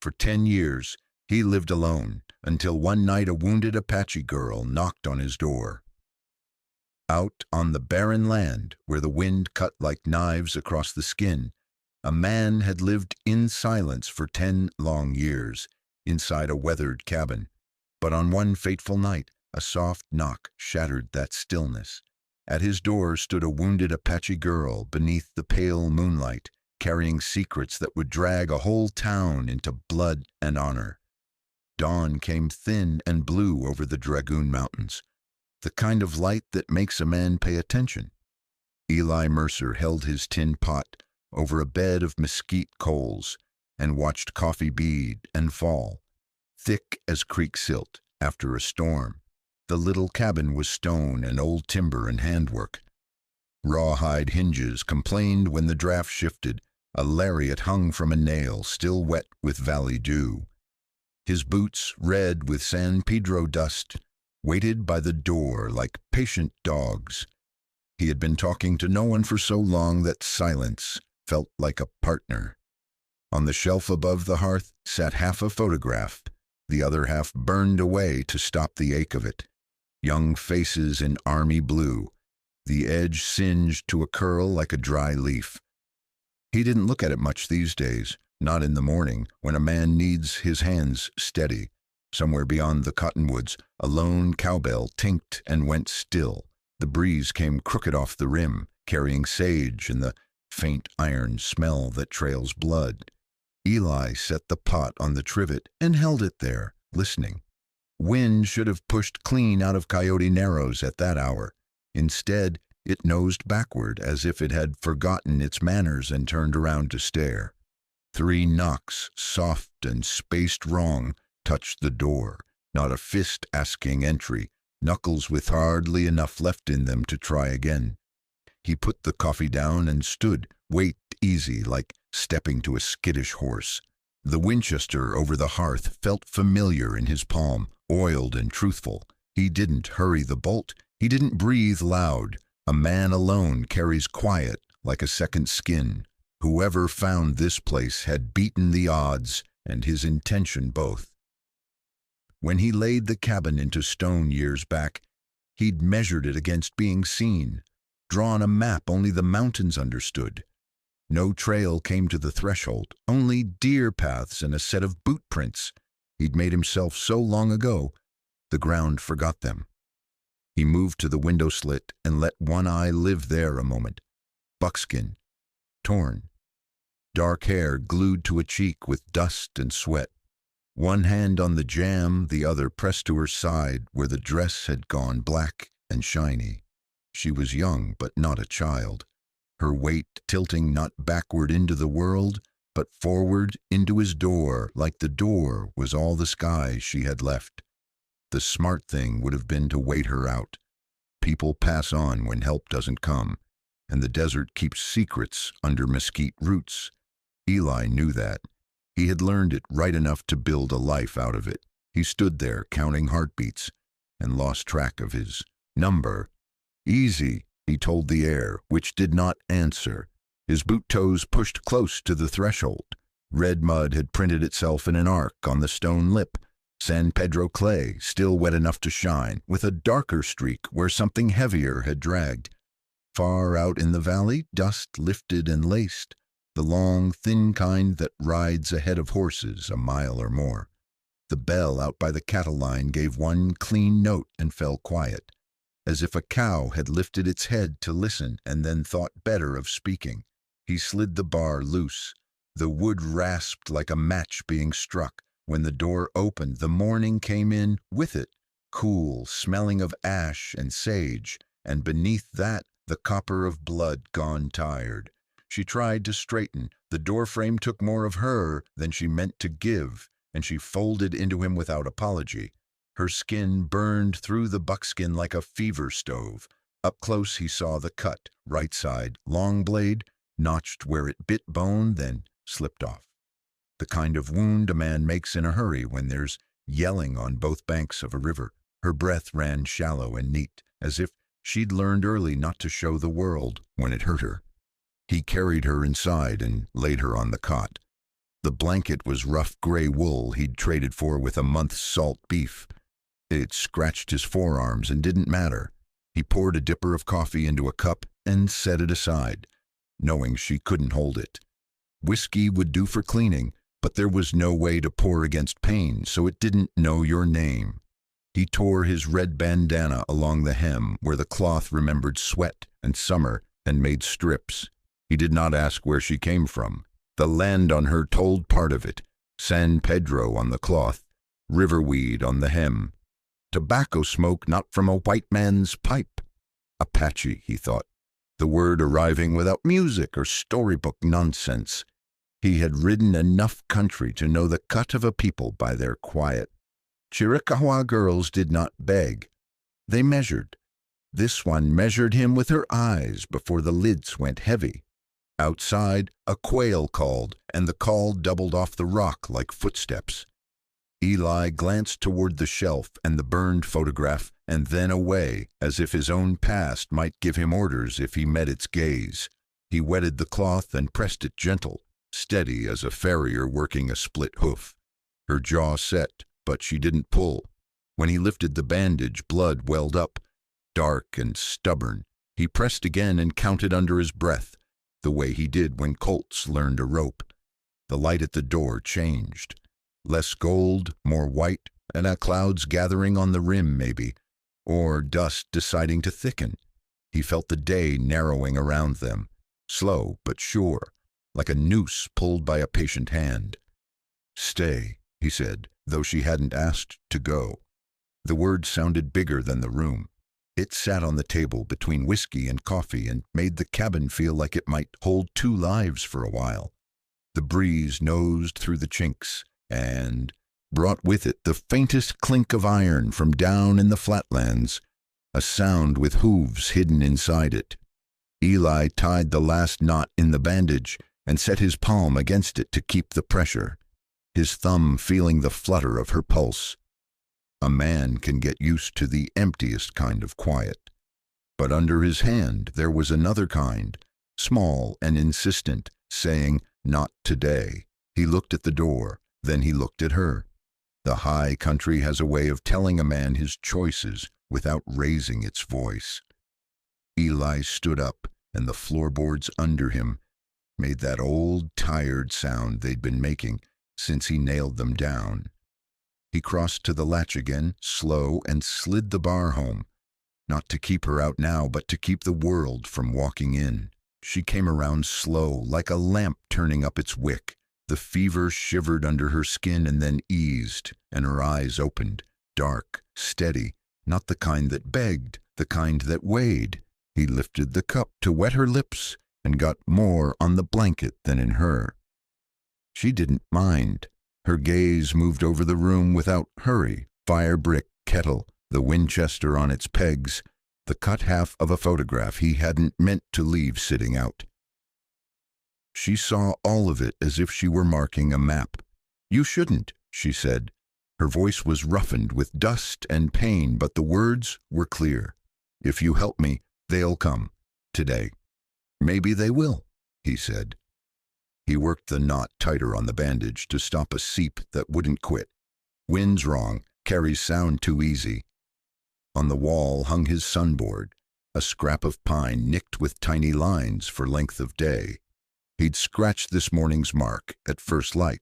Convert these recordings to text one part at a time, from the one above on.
For 10 years, he lived alone until one night a wounded Apache girl knocked on his door. Out on the barren land, where the wind cut like knives across the skin, a man had lived in silence for 10 long years, inside a weathered cabin. But on one fateful night, a soft knock shattered that stillness. At his door stood a wounded Apache girl beneath the pale moonlight, carrying secrets that would drag a whole town into blood and honor. Dawn came thin and blue over the Dragoon Mountains, the kind of light that makes a man pay attention. Eli Mercer held his tin pot over a bed of mesquite coals and watched coffee bead and fall, thick as creek silt after a storm. The little cabin was stone and old timber and handwork. Rawhide hinges complained when the draft shifted. A lariat hung from a nail, still wet with valley dew. His boots, red with San Pedro dust, waited by the door like patient dogs. He had been talking to no one for so long that silence felt like a partner. On the shelf above the hearth sat half a photograph, the other half burned away to stop the ache of it. Young faces in army blue, the edge singed to a curl like a dry leaf. He didn't look at it much these days, not in the morning, when a man needs his hands steady. Somewhere beyond the cottonwoods, a lone cowbell tinked and went still. The breeze came crooked off the rim, carrying sage and the faint iron smell that trails blood. Eli set the pot on the trivet and held it there, listening. Wind should have pushed clean out of Coyote Narrows at that hour. Instead, it nosed backward as if it had forgotten its manners and turned around to stare. 3 knocks, soft and spaced wrong, touched the door, not a fist asking entry, knuckles with hardly enough left in them to try again. He put the coffee down and stood, weight easy, like stepping to a skittish horse. The Winchester over the hearth felt familiar in his palm, oiled and truthful. He didn't hurry the bolt. He didn't breathe loud. A man alone carries quiet like a second skin. Whoever found this place had beaten the odds and his intention both. When he laid the cabin into stone years back, he'd measured it against being seen, drawn a map only the mountains understood. No trail came to the threshold, only deer paths and a set of boot prints. He'd made himself so long ago, the ground forgot them. He moved to the window slit and let one eye live there a moment. Buckskin, torn. Dark hair glued to a cheek with dust and sweat. One hand on the jamb, the other pressed to her side where the dress had gone black and shiny. She was young, but not a child. Her weight tilting not backward into the world, but forward into his door, like the door was all the sky she had left. The smart thing would have been to wait her out. People pass on when help doesn't come, and the desert keeps secrets under mesquite roots. Eli knew that. He had learned it right enough to build a life out of it. He stood there counting heartbeats and lost track of his number. Easy, he told the air, which did not answer. His boot toes pushed close to the threshold. Red mud had printed itself in an arc on the stone lip. San Pedro clay, still wet enough to shine, with a darker streak where something heavier had dragged. Far out in the valley, dust lifted and laced, the long, thin kind that rides ahead of horses a mile or more. The bell out by the cattle line gave one clean note and fell quiet, as if a cow had lifted its head to listen and then thought better of speaking. He slid the bar loose. The wood rasped like a match being struck. When the door opened, the morning came in with it, cool, smelling of ash and sage, and beneath that, the copper of blood gone tired. She tried to straighten. The doorframe took more of her than she meant to give, and she folded into him without apology. Her skin burned through the buckskin like a fever stove. Up close he saw the cut, right side, long blade, notched where it bit bone, then slipped off. The kind of wound a man makes in a hurry when there's yelling on both banks of a river. Her breath ran shallow and neat, as if she'd learned early not to show the world when it hurt her. He carried her inside and laid her on the cot. The blanket was rough gray wool he'd traded for with a month's salt beef. It scratched his forearms and didn't matter. He poured a dipper of coffee into a cup and set it aside, knowing she couldn't hold it. Whiskey would do for cleaning, but there was no way to pour against pain, so it didn't know your name. He tore his red bandana along the hem where the cloth remembered sweat and summer and made strips. He did not ask where she came from. The land on her told part of it. San Pedro on the cloth, riverweed on the hem. Tobacco smoke not from a white man's pipe. Apache, he thought, the word arriving without music or storybook nonsense. He had ridden enough country to know the cut of a people by their quiet. Chiricahua girls did not beg. They measured. This one measured him with her eyes before the lids went heavy. Outside, a quail called, and the call doubled off the rock like footsteps. Eli glanced toward the shelf and the burned photograph, and then away, as if his own past might give him orders if he met its gaze. He wetted the cloth and pressed it gentle, steady as a farrier working a split hoof. Her jaw set, but she didn't pull. When he lifted the bandage, blood welled up, dark and stubborn. He pressed again and counted under his breath, the way he did when colts learned a rope. The light at the door changed. Less gold, more white, and clouds gathering on the rim maybe, or dust deciding to thicken. He felt the day narrowing around them, slow but sure, like a noose pulled by a patient hand. "Stay," he said, though she hadn't asked to go. The word sounded bigger than the room. It sat on the table between whiskey and coffee and made the cabin feel like it might hold two lives for a while. The breeze nosed through the chinks and brought with it the faintest clink of iron from down in the flatlands, a sound with hooves hidden inside it. Eli tied the last knot in the bandage and set his palm against it to keep the pressure, his thumb feeling the flutter of her pulse. A man can get used to the emptiest kind of quiet. But under his hand there was another kind, small and insistent, saying, "Not today." He looked at the door, then he looked at her. The high country has a way of telling a man his choices without raising its voice. Eli stood up, and the floorboards under him made that old, tired sound they'd been making since he nailed them down. He crossed to the latch again, slow, and slid the bar home, not to keep her out now, but to keep the world from walking in. She came around slow, like a lamp turning up its wick. The fever shivered under her skin and then eased, and her eyes opened, dark, steady, not the kind that begged, the kind that weighed. He lifted the cup to wet her lips and got more on the blanket than in her. She didn't mind. Her gaze moved over the room without hurry. Fire brick, kettle, the Winchester on its pegs, the cut half of a photograph he hadn't meant to leave sitting out. She saw all of it as if she were marking a map. "You shouldn't," she said. Her voice was roughened with dust and pain, but the words were clear. "If you help me, they'll come. Today." "Maybe they will," he said. He worked the knot tighter on the bandage to stop a seep that wouldn't quit. Wind's wrong, Carrie's sound too easy. On the wall hung his sunboard, a scrap of pine nicked with tiny lines for length of day. He'd scratched this morning's mark at first light.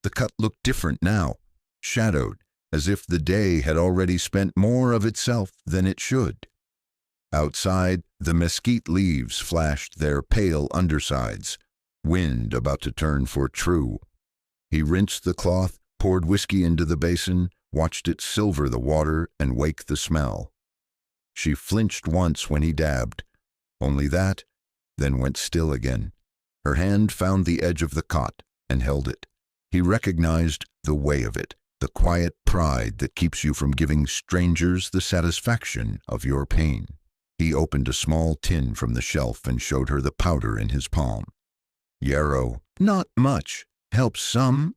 The cut looked different now, shadowed, as if the day had already spent more of itself than it should. Outside, the mesquite leaves flashed their pale undersides, wind about to turn for true. He rinsed the cloth, poured whiskey into the basin, watched it silver the water and wake the smell. She flinched once when he dabbed, only that, then went still again. Her hand found the edge of the cot and held it. He recognized the way of it, the quiet pride that keeps you from giving strangers the satisfaction of your pain. He opened a small tin from the shelf and showed her the powder in his palm. "Yarrow, not much. Helps some."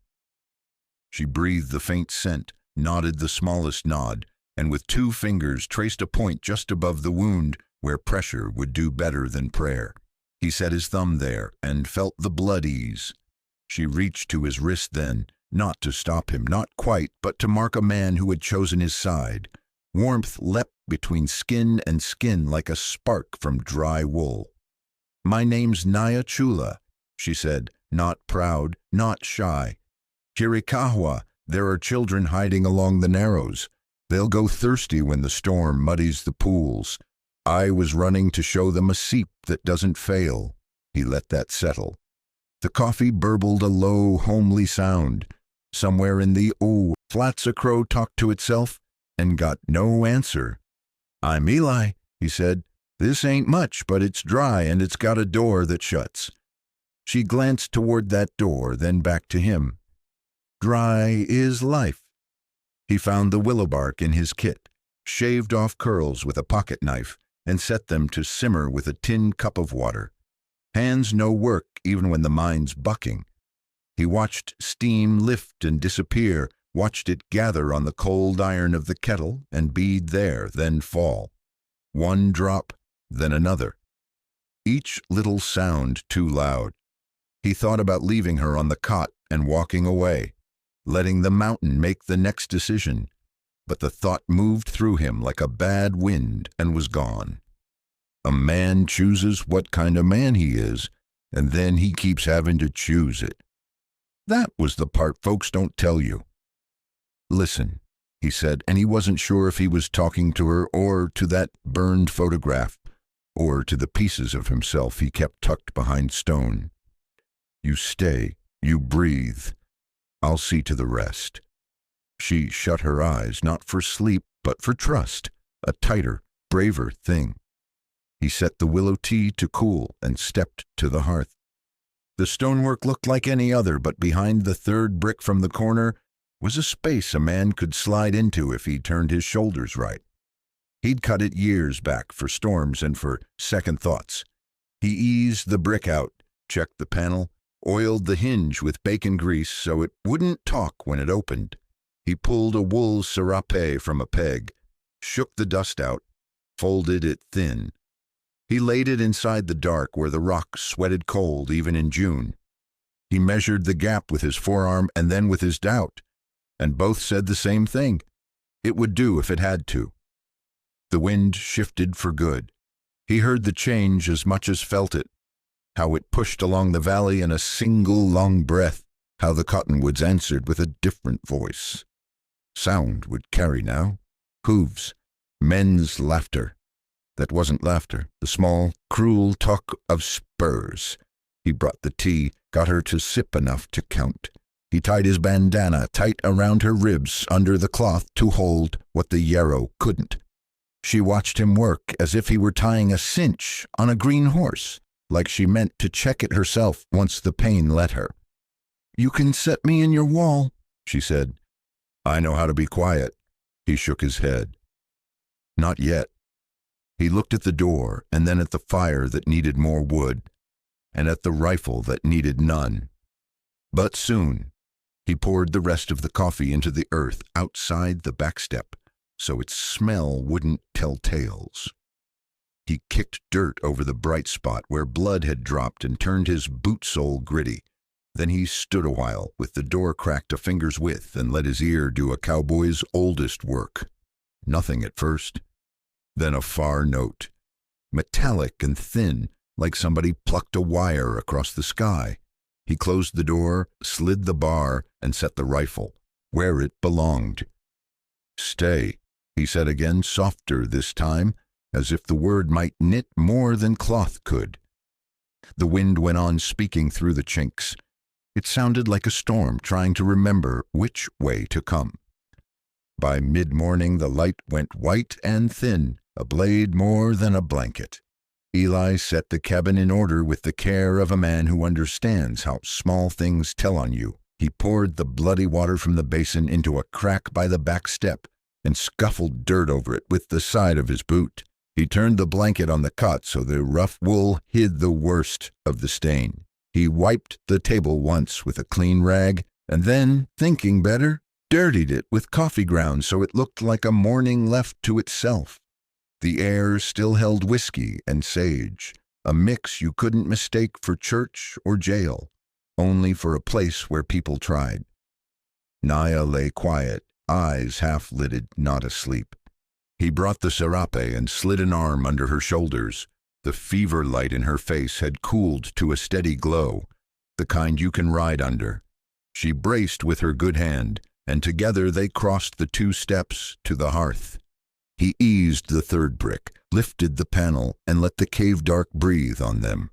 She breathed the faint scent, nodded the smallest nod, and with 2 fingers traced a point just above the wound where pressure would do better than prayer. He set his thumb there and felt the blood ease. She reached to his wrist then, not to stop him, not quite, but to mark a man who had chosen his side. Warmth leapt between skin and skin like a spark from dry wool. "My name's Naya Chula," she said, not proud, not shy. "Chiricahua, there are children hiding along the narrows. They'll go thirsty when the storm muddies the pools. I was running to show them a seep that doesn't fail." He let that settle. The coffee burbled a low, homely sound. Somewhere in the flats a crow talked to itself and got no answer. "I'm Eli," he said. "This ain't much, but it's dry and it's got a door that shuts." She glanced toward that door, then back to him. "Dry is life." He found the willow bark in his kit, shaved off curls with a pocket knife, and set them to simmer with a tin cup of water. Hands no work even when the mind's bucking. He watched steam lift and disappear, watched it gather on the cold iron of the kettle and bead there, then fall. One drop, then another. Each little sound too loud. He thought about leaving her on the cot and walking away, letting the mountain make the next decision. But the thought moved through him like a bad wind and was gone. A man chooses what kind of man he is, and then he keeps having to choose it. That was the part folks don't tell you. "Listen," he said, and he wasn't sure if he was talking to her or to that burned photograph, or to the pieces of himself he kept tucked behind stone. "You stay, you breathe. I'll see to the rest." She shut her eyes, not for sleep, but for trust, a tighter, braver thing. He set the willow tea to cool and stepped to the hearth. The stonework looked like any other, but behind the third brick from the corner was a space a man could slide into if he turned his shoulders right. He'd cut it years back for storms and for second thoughts. He eased the brick out, checked the panel, oiled the hinge with bacon grease so it wouldn't talk when it opened. He pulled a wool serape from a peg, shook the dust out, folded it thin. He laid it inside the dark where the rock sweated cold even in June. He measured the gap with his forearm and then with his doubt, and both said the same thing. It would do if it had to. The wind shifted for good. He heard the change as much as felt it, how it pushed along the valley in a single long breath, how the cottonwoods answered with a different voice. Sound would carry now. Hooves, men's laughter. That wasn't laughter, the small, cruel talk of spurs. He brought the tea, got her to sip enough to count. He tied his bandana tight around her ribs under the cloth to hold what the yarrow couldn't. She watched him work as if he were tying a cinch on a green horse, like she meant to check it herself once the pain let her. "You can set me in your wall," she said. "I know how to be quiet." He shook his head. "Not yet." He looked at the door and then at the fire that needed more wood, and at the rifle that needed none. But soon he poured the rest of the coffee into the earth outside the back step, so its smell wouldn't tell tales. He kicked dirt over the bright spot where blood had dropped and turned his boot sole gritty. Then he stood a while with the door cracked a finger's width and let his ear do a cowboy's oldest work. Nothing at first. Then a far note, metallic and thin, like somebody plucked a wire across the sky. He closed the door, slid the bar, and set the rifle where it belonged. "Stay," he said again, softer this time, as if the word might knit more than cloth could. The wind went on speaking through the chinks. It sounded like a storm trying to remember which way to come. By mid-morning the light went white and thin, a blade more than a blanket. Eli set the cabin in order with the care of a man who understands how small things tell on you. He poured the bloody water from the basin into a crack by the back step and scuffled dirt over it with the side of his boot. He turned the blanket on the cot so the rough wool hid the worst of the stain. He wiped the table once with a clean rag, and then, thinking better, dirtied it with coffee grounds so it looked like a morning left to itself. The air still held whiskey and sage, a mix you couldn't mistake for church or jail. only for a place where people tried. Naya lay quiet, eyes half-lidded, not asleep. He brought the serape and slid an arm under her shoulders. The fever light in her face had cooled to a steady glow, the kind you can ride under. She braced with her good hand, and together they crossed the 2 steps to the hearth. He eased the 3rd brick, lifted the panel, and let the cave dark breathe on them.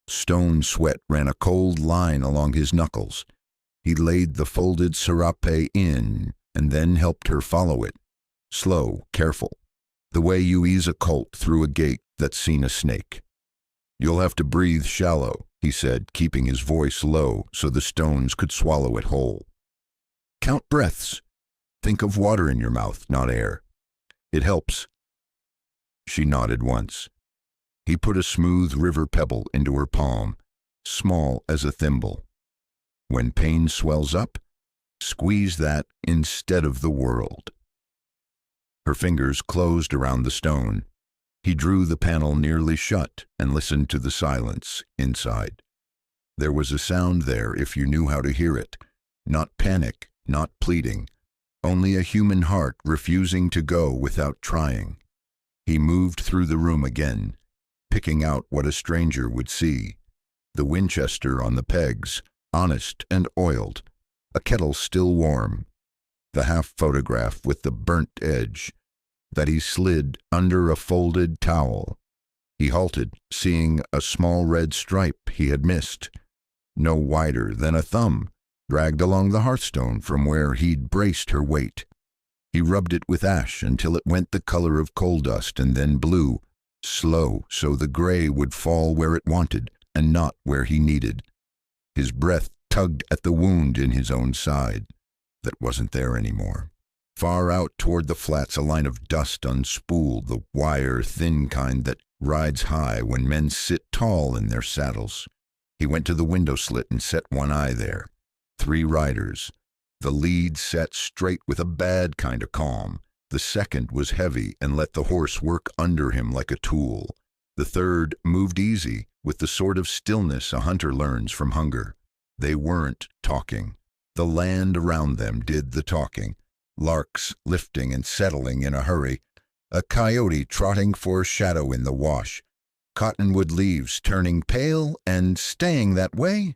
Stone sweat ran a cold line along his knuckles. He laid the folded serape in, and then helped her follow it. Slow, careful, the way you ease a colt through a gate that's seen a snake. "You'll have to breathe shallow," he said, keeping his voice low so the stones could swallow it whole. "Count breaths. Think of water in your mouth, not air. It helps." She nodded once. He put a smooth river pebble into her palm, small as a thimble. "When pain swells up, squeeze that instead of the world." Her fingers closed around the stone. He drew the panel nearly shut and listened to the silence inside. There was a sound there if you knew how to hear it. Not panic, not pleading. Only a human heart refusing to go without trying. He moved through the room again, picking out what a stranger would see. The Winchester on the pegs, honest and oiled. A kettle still warm. The half-photograph with the burnt edge that he slid under a folded towel. He halted, seeing a small red stripe he had missed, no wider than a thumb, dragged along the hearthstone from where he'd braced her weight. He rubbed it with ash until it went the color of coal dust and then blue, slow so the gray would fall where it wanted and not where he needed. His breath tugged at the wound in his own side that wasn't there anymore. Far out toward the flats a line of dust unspooled, the wire, thin kind that rides high when men sit tall in their saddles. He went to the window slit and set one eye there. 3 riders. The lead sat straight with a bad kind of calm. The second was heavy and let the horse work under him like a tool. The third moved easy, with the sort of stillness a hunter learns from hunger. They weren't talking. The land around them did the talking. Larks lifting and settling in a hurry, a coyote trotting for shadow in the wash, cottonwood leaves turning pale and staying that way.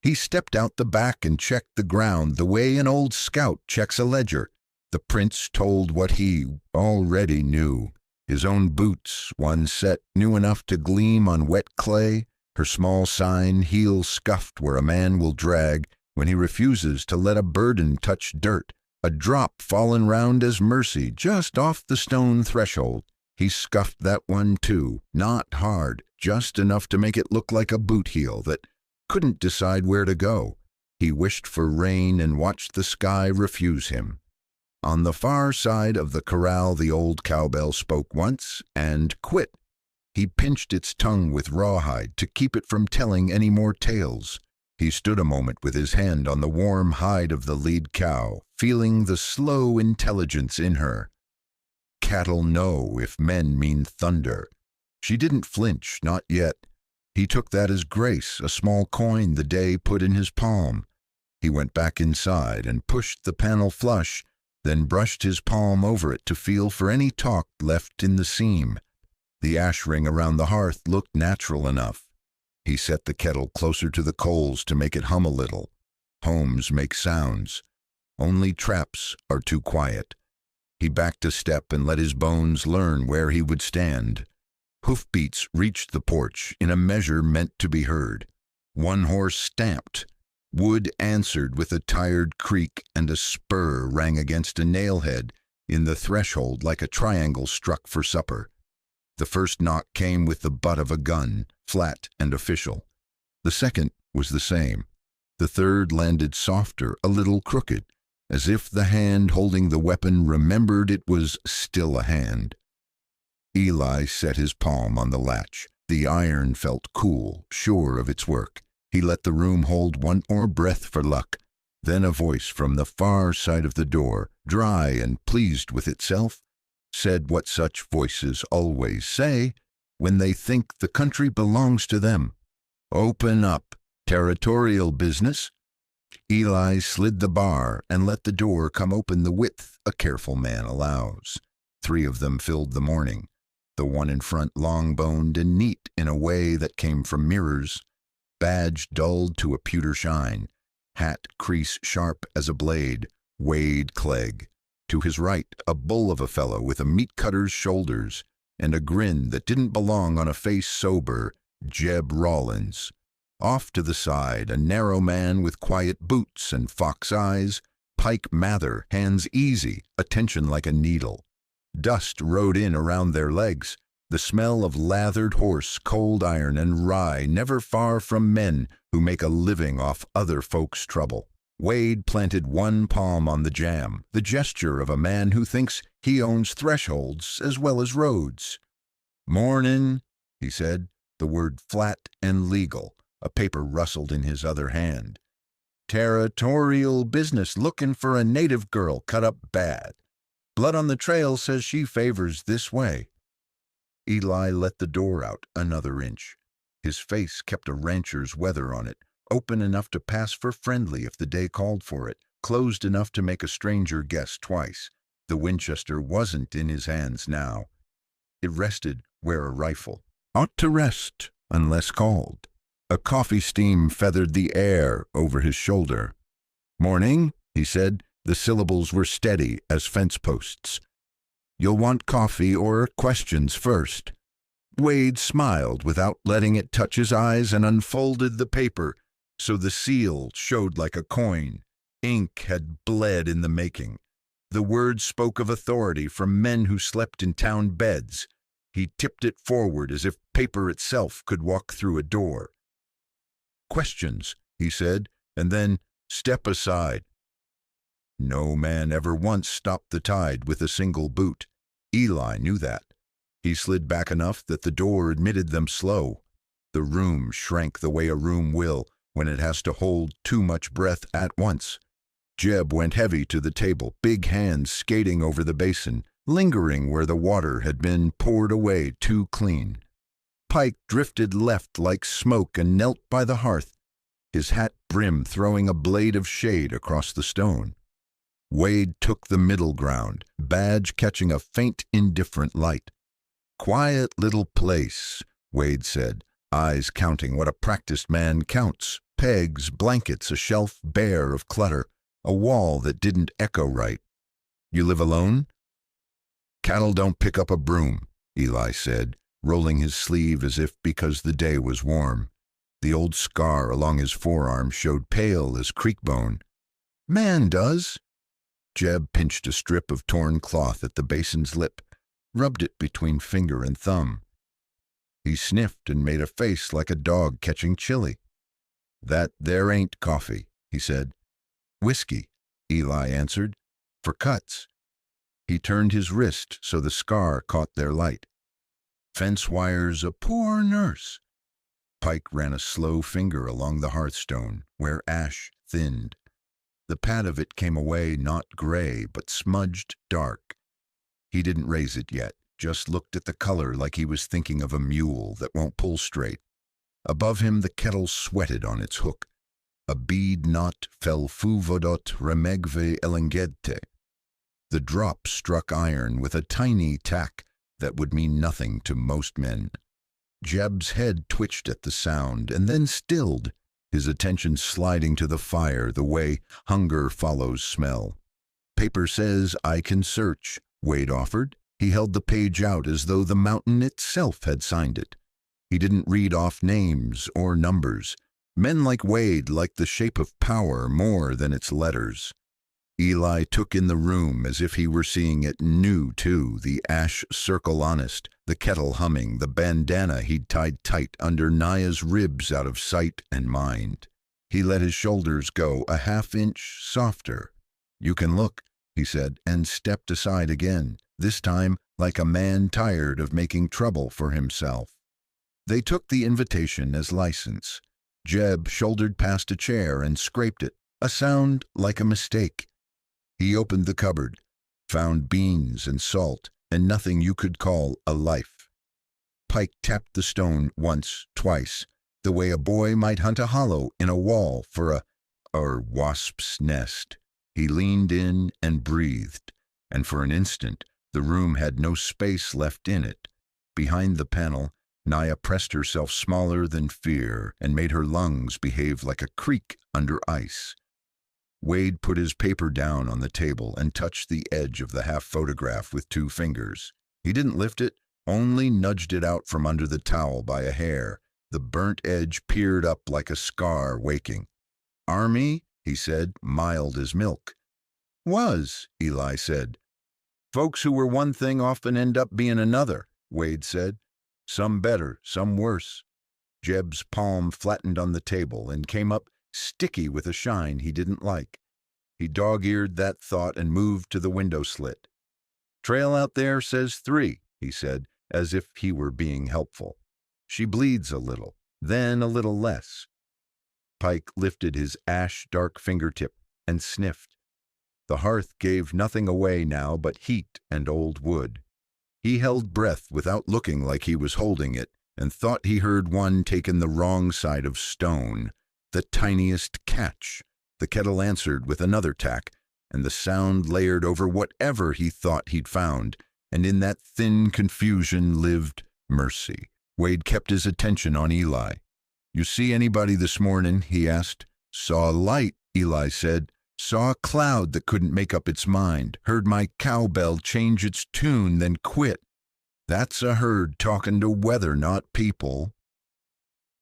He stepped out the back and checked the ground the way an old scout checks a ledger. The prints told what he already knew. His own boots, one set new enough to gleam on wet clay, her small sign, heel scuffed where a man will drag when he refuses to let a burden touch dirt. A drop fallen round as mercy just off the stone threshold. He scuffed that one too, not hard, just enough to make it look like a boot heel that couldn't decide where to go. He wished for rain and watched the sky refuse him. On the far side of the corral the old cowbell spoke once and quit. He pinched its tongue with rawhide to keep it from telling any more tales. He stood a moment with his hand on the warm hide of the lead cow, feeling the slow intelligence in her. Cattle know if men mean thunder. She didn't flinch, not yet. He took that as grace, a small coin the day put in his palm. He went back inside and pushed the panel flush, then brushed his palm over it to feel for any talk left in the seam. The ash ring around the hearth looked natural enough. He set the kettle closer to the coals to make it hum a little. Homes make sounds. Only traps are too quiet. He backed a step and let his bones learn where he would stand. Hoofbeats reached the porch in a measure meant to be heard. One horse stamped. Wood answered with a tired creak, and a spur rang against a nailhead in the threshold like a triangle struck for supper. The first knock came with the butt of a gun, flat and official. The second was the same. The third landed softer, a little crooked, as if the hand holding the weapon remembered it was still a hand. Eli set his palm on the latch. The iron felt cool, sure of its work. He let the room hold one more breath for luck. Then a voice from the far side of the door, dry and pleased with itself, said what such voices always say when they think the country belongs to them. "Open up. Territorial business? Eli slid the bar and let the door come open the width a careful man allows. 3 of them filled the morning, the one in front long-boned and neat in a way that came from mirrors, badge dulled to a pewter shine, hat crease sharp as a blade, Wade Clegg. To his right, a bull of a fellow with a meat-cutter's shoulders and a grin that didn't belong on a face sober, Jeb Rawlins. Off to the side, a narrow man with quiet boots and fox eyes, Pike Mather, hands easy, attention like a needle. Dust rode in around their legs, the smell of lathered horse, cold iron, and rye never far from men who make a living off other folks' trouble. Wade planted one palm on the jam, the gesture of a man who thinks he owns thresholds as well as roads. "Mornin'," he said, the word flat and legal. A paper rustled in his other hand. "Territorial business, looking for a native girl cut up bad. Blood on the trail says she favors this way." Eli let the door out another inch. His face kept a rancher's weather on it, open enough to pass for friendly if the day called for it, closed enough to make a stranger guess twice. The Winchester wasn't in his hands now. It rested where a rifle ought to rest unless called. A coffee steam feathered the air over his shoulder. "Morning," he said. The syllables were steady as fence posts. "You'll want coffee or questions first?" Wade smiled without letting it touch his eyes and unfolded the paper so the seal showed like a coin. Ink had bled in the making. The words spoke of authority from men who slept in town beds. He tipped it forward as if paper itself could walk through a door. "Questions," he said, and then, "Step aside." No man ever once stopped the tide with a single boot. Eli knew that. He slid back enough that the door admitted them slow. The room shrank the way a room will when it has to hold too much breath at once. Jeb went heavy to the table, big hands skating over the basin, lingering where the water had been poured away too clean. Pike drifted left like smoke and knelt by the hearth, his hat brim throwing a blade of shade across the stone. Wade took the middle ground, badge catching a faint, indifferent light. "Quiet little place," Wade said, eyes counting what a practiced man counts. Pegs, blankets, a shelf bare of clutter, a wall that didn't echo right. "You live alone?" "Cattle don't pick up a broom," Eli said, rolling his sleeve as if because the day was warm. The old scar along his forearm showed pale as creek bone. "Man does." Jeb pinched a strip of torn cloth at the basin's lip, rubbed it between finger and thumb. He sniffed and made a face like a dog catching chili. "That there ain't coffee," he said. "Whiskey," Eli answered, "for cuts." He turned his wrist so the scar caught their light. "Fence wire's a poor nurse." Pike ran a slow finger along the hearthstone, where ash thinned. The pad of it came away not gray, but smudged dark. He didn't raise it yet, just looked at the color like he was thinking of a mule that won't pull straight. Above him the kettle sweated on its hook. A bead knot fell fuvodot remegve elengete. The drop struck iron with a tiny tack that would mean nothing to most men. Jeb's head twitched at the sound and then stilled, his attention sliding to the fire the way hunger follows smell. "Paper says I can search," Wade offered. He held the page out as though the mountain itself had signed it. He didn't read off names or numbers. Men like Wade liked the shape of power more than its letters. Eli took in the room as if he were seeing it new, too, the ash circle honest, the kettle humming, the bandana he'd tied tight under Naya's ribs out of sight and mind. He let his shoulders go a half-inch softer. "You can look," he said, and stepped aside again, this time like a man tired of making trouble for himself. They took the invitation as license. Jeb shouldered past a chair and scraped it, a sound like a mistake. He opened the cupboard, found beans and salt, and nothing you could call a life. Pike tapped the stone once, twice, the way a boy might hunt a hollow in a wall for a wasp's nest. He leaned in and breathed, and for an instant the room had no space left in it. Behind the panel, Naya pressed herself smaller than fear and made her lungs behave like a creek under ice. Wade put his paper down on the table and touched the edge of the half-photograph with 2 fingers. He didn't lift it, only nudged it out from under the towel by a hair. The burnt edge peered up like a scar waking. "Army?" he said, mild as milk. "Was," Eli said. "Folks who were one thing often end up being another," Wade said. "Some better, some worse." Jeb's palm flattened on the table and came up sticky with a shine he didn't like. He dog-eared that thought and moved to the window slit. "Trail out there says 3, he said, as if he were being helpful. "She bleeds a little, then a little less." Pike lifted his ash-dark fingertip and sniffed. The hearth gave nothing away now but heat and old wood. He held breath without looking like he was holding it, and thought he heard one taken the wrong side of stone. The tiniest catch. The kettle answered with another tack, and the sound layered over whatever he thought he'd found, and in that thin confusion lived mercy. Wade kept his attention on Eli. "You see anybody this morning?" he asked. "Saw a light," Eli said. "Saw a cloud that couldn't make up its mind. Heard my cowbell change its tune, then quit. That's a herd talking to weather, not people."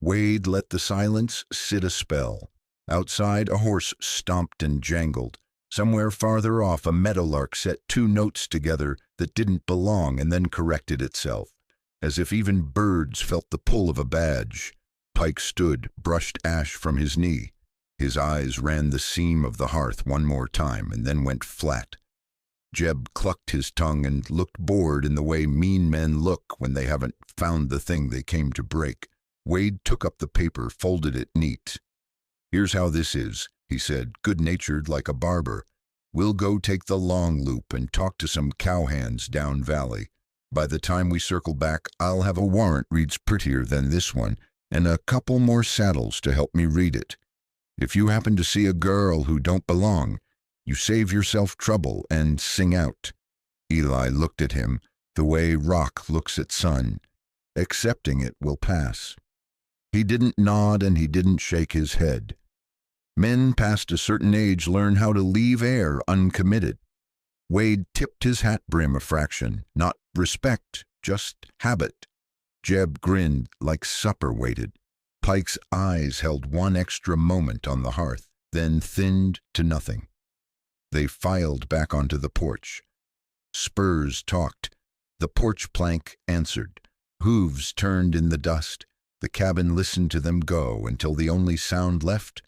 Wade let the silence sit a spell. Outside, a horse stomped and jangled. Somewhere farther off, a meadowlark set 2 notes together that didn't belong and then corrected itself, as if even birds felt the pull of a badge. Pike stood, brushed ash from his knee. His eyes ran the seam of the hearth one more time and then went flat. Jeb clucked his tongue and looked bored in the way mean men look when they haven't found the thing they came to break. Wade took up the paper, folded it neat. "Here's how this is," he said, good-natured like a barber. "We'll go take the long loop and talk to some cowhands down valley. By the time we circle back, I'll have a warrant reads prettier than this one, and a couple more saddles to help me read it. If you happen to see a girl who don't belong, you save yourself trouble and sing out." Eli looked at him the way rock looks at sun. Accepting it will pass. He didn't nod and he didn't shake his head. Men past a certain age learn how to leave air uncommitted. Wade tipped his hat brim a fraction, not respect, just habit. Jeb grinned like supper waited. Pike's eyes held one extra moment on the hearth, then thinned to nothing. They filed back onto the porch. Spurs talked. The porch plank answered. Hooves turned in the dust. The cabin listened to them go until the only sound left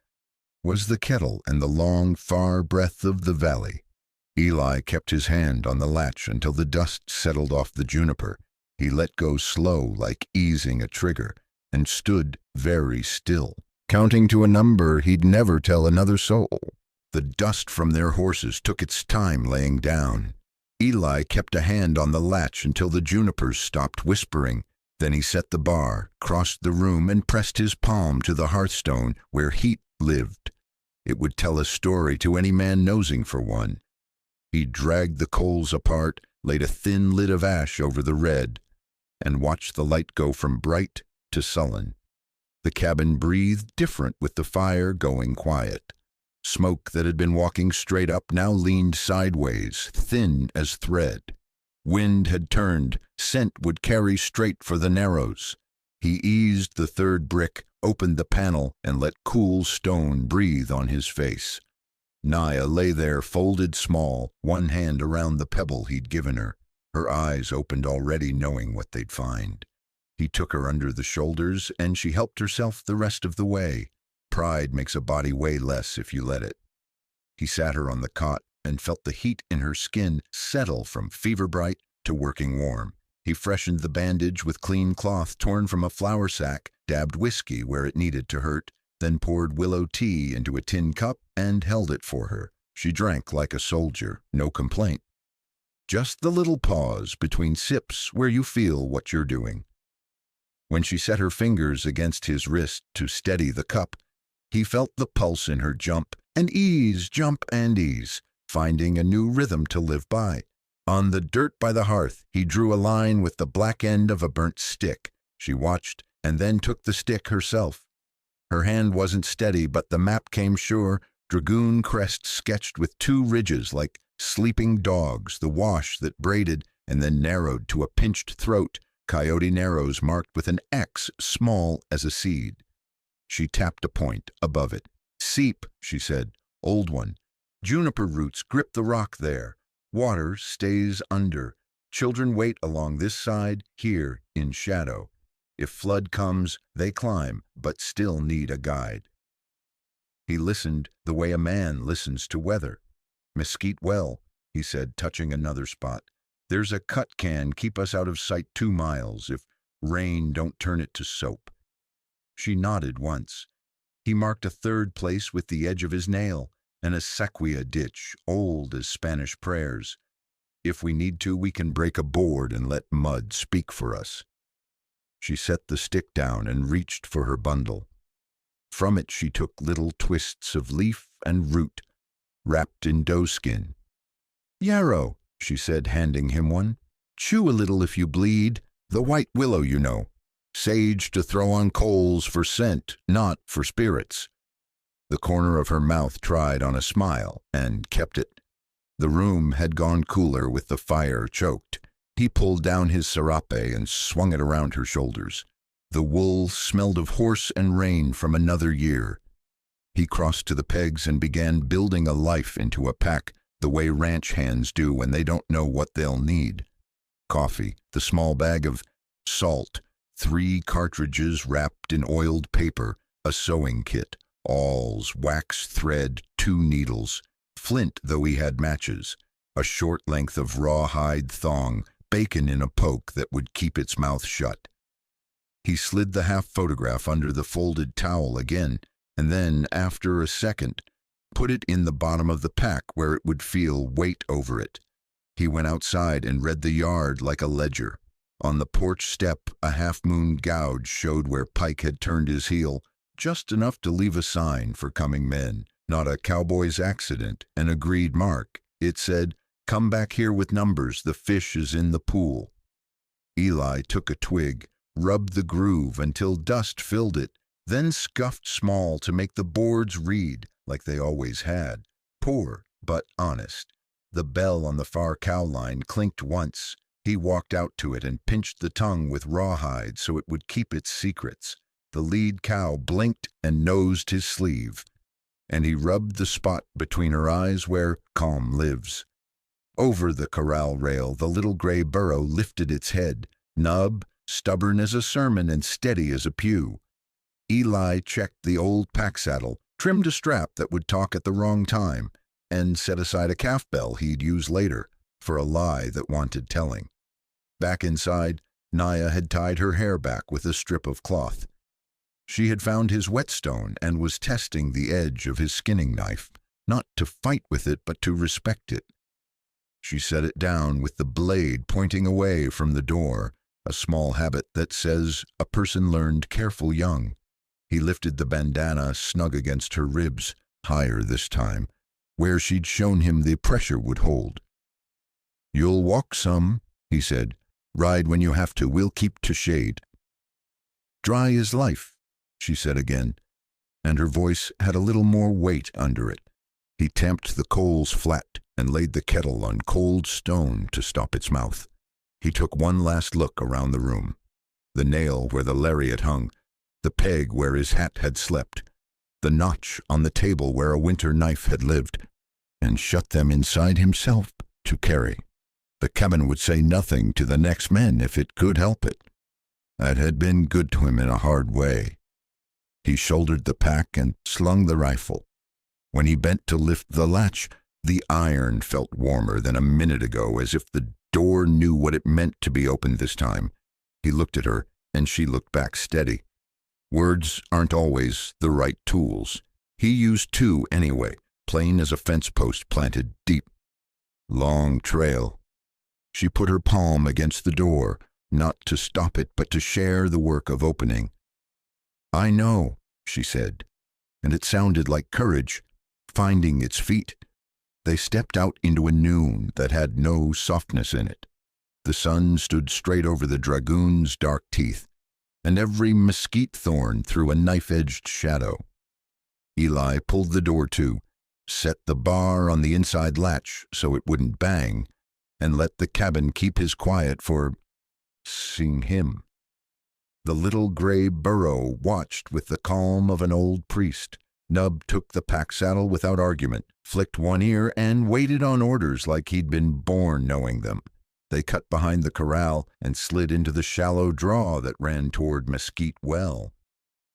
was the kettle and the long, far breath of the valley. Eli kept his hand on the latch until the dust settled off the juniper. He let go slow, like easing a trigger, and stood very still, counting to a number he'd never tell another soul. The dust from their horses took its time laying down. Eli kept a hand on the latch until the junipers stopped whispering. Then he set the bar, crossed the room, and pressed his palm to the hearthstone where heat lived. It would tell a story to any man nosing for one. He dragged the coals apart, laid a thin lid of ash over the red, and watched the light go from bright to sullen. The cabin breathed different with the fire going quiet. Smoke that had been walking straight up now leaned sideways, thin as thread. Wind had turned, scent would carry straight for the narrows. He eased the 3rd brick, opened the panel, and let cool stone breathe on his face. Naya lay there folded small, one hand around the pebble he'd given her. Her eyes opened already knowing what they'd find. He took her under the shoulders, and she helped herself the rest of the way. Pride makes a body weigh less if you let it. He sat her on the cot and felt the heat in her skin settle from fever bright to working warm. He freshened the bandage with clean cloth torn from a flour sack, dabbed whiskey where it needed to hurt, then poured willow tea into a tin cup and held it for her. She drank like a soldier, no complaint. Just the little pause between sips where you feel what you're doing. When she set her fingers against his wrist to steady the cup, he felt the pulse in her jump and ease, finding a new rhythm to live by. On the dirt by the hearth, he drew a line with the black end of a burnt stick. She watched and then took the stick herself. Her hand wasn't steady, but the map came sure, dragoon crest sketched with two ridges like sleeping dogs, the wash that braided and then narrowed to a pinched throat, coyote narrows marked with an X small as a seed. She tapped a point above it. Seep, she said, old one. Juniper roots grip the rock there. Water stays under. Children wait along this side, here, in shadow. If flood comes, they climb, but still need a guide. He listened the way a man listens to weather. Mesquite well, he said, touching another spot. There's a cut can keep us out of sight 2 miles if rain don't turn it to soap. She nodded once. He marked a third place with the edge of his nail, and a sequoia ditch, old as Spanish prayers. If we need to, we can break a board and let mud speak for us. She set the stick down and reached for her bundle. From it she took little twists of leaf and root, wrapped in doeskin. Yarrow, she said, handing him one. Chew a little if you bleed. The white willow, you know. Sage to throw on coals for scent, not for spirits. The corner of her mouth tried on a smile and kept it. The room had gone cooler with the fire choked. He pulled down his serape and swung it around her shoulders. The wool smelled of horse and rain from another year. He crossed to the pegs and began building a life into a pack, the way ranch hands do when they don't know what they'll need. Coffee, the small bag of salt, 3 cartridges wrapped in oiled paper, a sewing kit, awls, wax thread, 2 needles, flint though he had matches, a short length of rawhide thong, bacon in a poke that would keep its mouth shut. He slid the half-photograph under the folded towel again, and then, after a second, put it in the bottom of the pack where it would feel weight over it. He went outside and read the yard like a ledger. On the porch step, a half-moon gouge showed where Pike had turned his heel, just enough to leave a sign for coming men. Not a cowboy's accident, an agreed mark. It said, "Come back here with numbers, the fish is in the pool." Eli took a twig, rubbed the groove until dust filled it, then scuffed small to make the boards read like they always had. Poor, but honest. The bell on the far cow line clinked once. He walked out to it and pinched the tongue with rawhide so it would keep its secrets. The lead cow blinked and nosed his sleeve, and he rubbed the spot between her eyes where calm lives. Over the corral rail, the little gray burro lifted its head, nub, stubborn as a sermon and steady as a pew. Eli checked the old pack saddle, trimmed a strap that would talk at the wrong time, and set aside a calf bell he'd use later for a lie that wanted telling. Back inside, Naya had tied her hair back with a strip of cloth. She had found his whetstone and was testing the edge of his skinning knife, not to fight with it but to respect it. She set it down with the blade pointing away from the door, a small habit that says a person learned careful young. He lifted the bandana snug against her ribs, higher this time, where she'd shown him the pressure would hold. "You'll walk some," he said. "Ride when you have to. We'll keep to shade." "Dry is life," she said again, and her voice had a little more weight under it. He tamped the coals flat and laid the kettle on cold stone to stop its mouth. He took one last look around the room. The nail where the lariat hung, the peg where his hat had slept, the notch on the table where a winter knife had lived, and shut them inside himself to carry. The cabin would say nothing to the next men if it could help it. That had been good to him in a hard way. He shouldered the pack and slung the rifle. When he bent to lift the latch, the iron felt warmer than a minute ago, as if the door knew what it meant to be opened this time. He looked at her, and she looked back steady. Words aren't always the right tools. He used 2 anyway, plain as a fence post planted deep. Long trail. She put her palm against the door, not to stop it, but to share the work of opening. "I know," she said, and it sounded like courage, finding its feet. They stepped out into a noon that had no softness in it. The sun stood straight over the dragoon's dark teeth, and every mesquite thorn threw a knife-edged shadow. Eli pulled the door to, set the bar on the inside latch so it wouldn't bang, and let the cabin keep his quiet for seeing him. The little gray burro watched with the calm of an old priest. Nub took the pack saddle without argument, flicked one ear, and waited on orders like he'd been born knowing them. They cut behind the corral and slid into the shallow draw that ran toward Mesquite Well.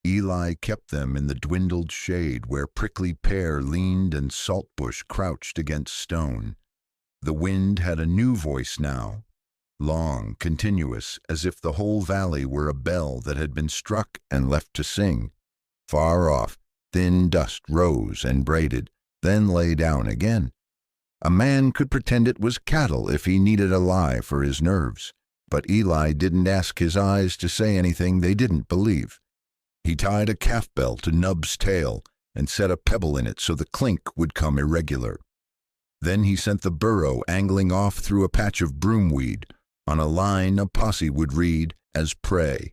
Eli kept them in the dwindled shade where prickly pear leaned and saltbush crouched against stone. The wind had a new voice now, long, continuous, as if the whole valley were a bell that had been struck and left to sing. Far off, thin dust rose and braided, then lay down again. A man could pretend it was cattle if he needed a lie for his nerves, but Eli didn't ask his eyes to say anything they didn't believe. He tied a calf bell to Nub's tail and set a pebble in it so the clink would come irregular. Then he sent the burro angling off through a patch of broomweed, on a line a posse would read as prey.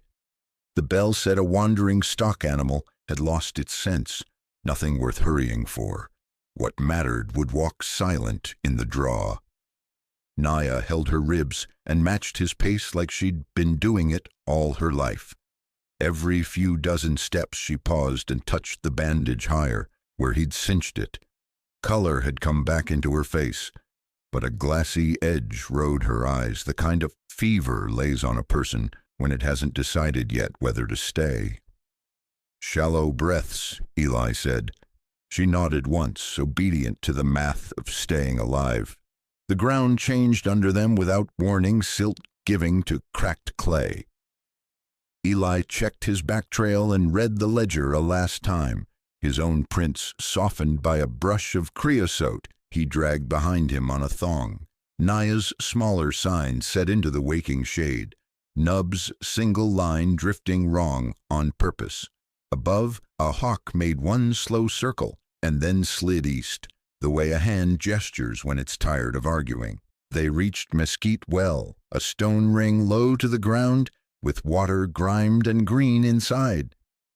The bell said a wandering stock animal had lost its sense, nothing worth hurrying for. What mattered would walk silent in the draw. Naya held her ribs and matched his pace like she'd been doing it all her life. Every few dozen steps she paused and touched the bandage higher, where he'd cinched it. Color had come back into her face, but a glassy edge rode her eyes, the kind of fever lays on a person when it hasn't decided yet whether to stay. "Shallow breaths," Eli said. She nodded once, obedient to the math of staying alive. The ground changed under them without warning, silt giving to cracked clay. Eli checked his back trail and read the ledger a last time, his own prints softened by a brush of creosote he dragged behind him on a thong. Naya's smaller sign set into the waking shade, Nub's single line drifting wrong on purpose. Above, a hawk made one slow circle and then slid east, the way a hand gestures when it's tired of arguing. They reached Mesquite Well, a stone ring low to the ground, with water grimed and green inside.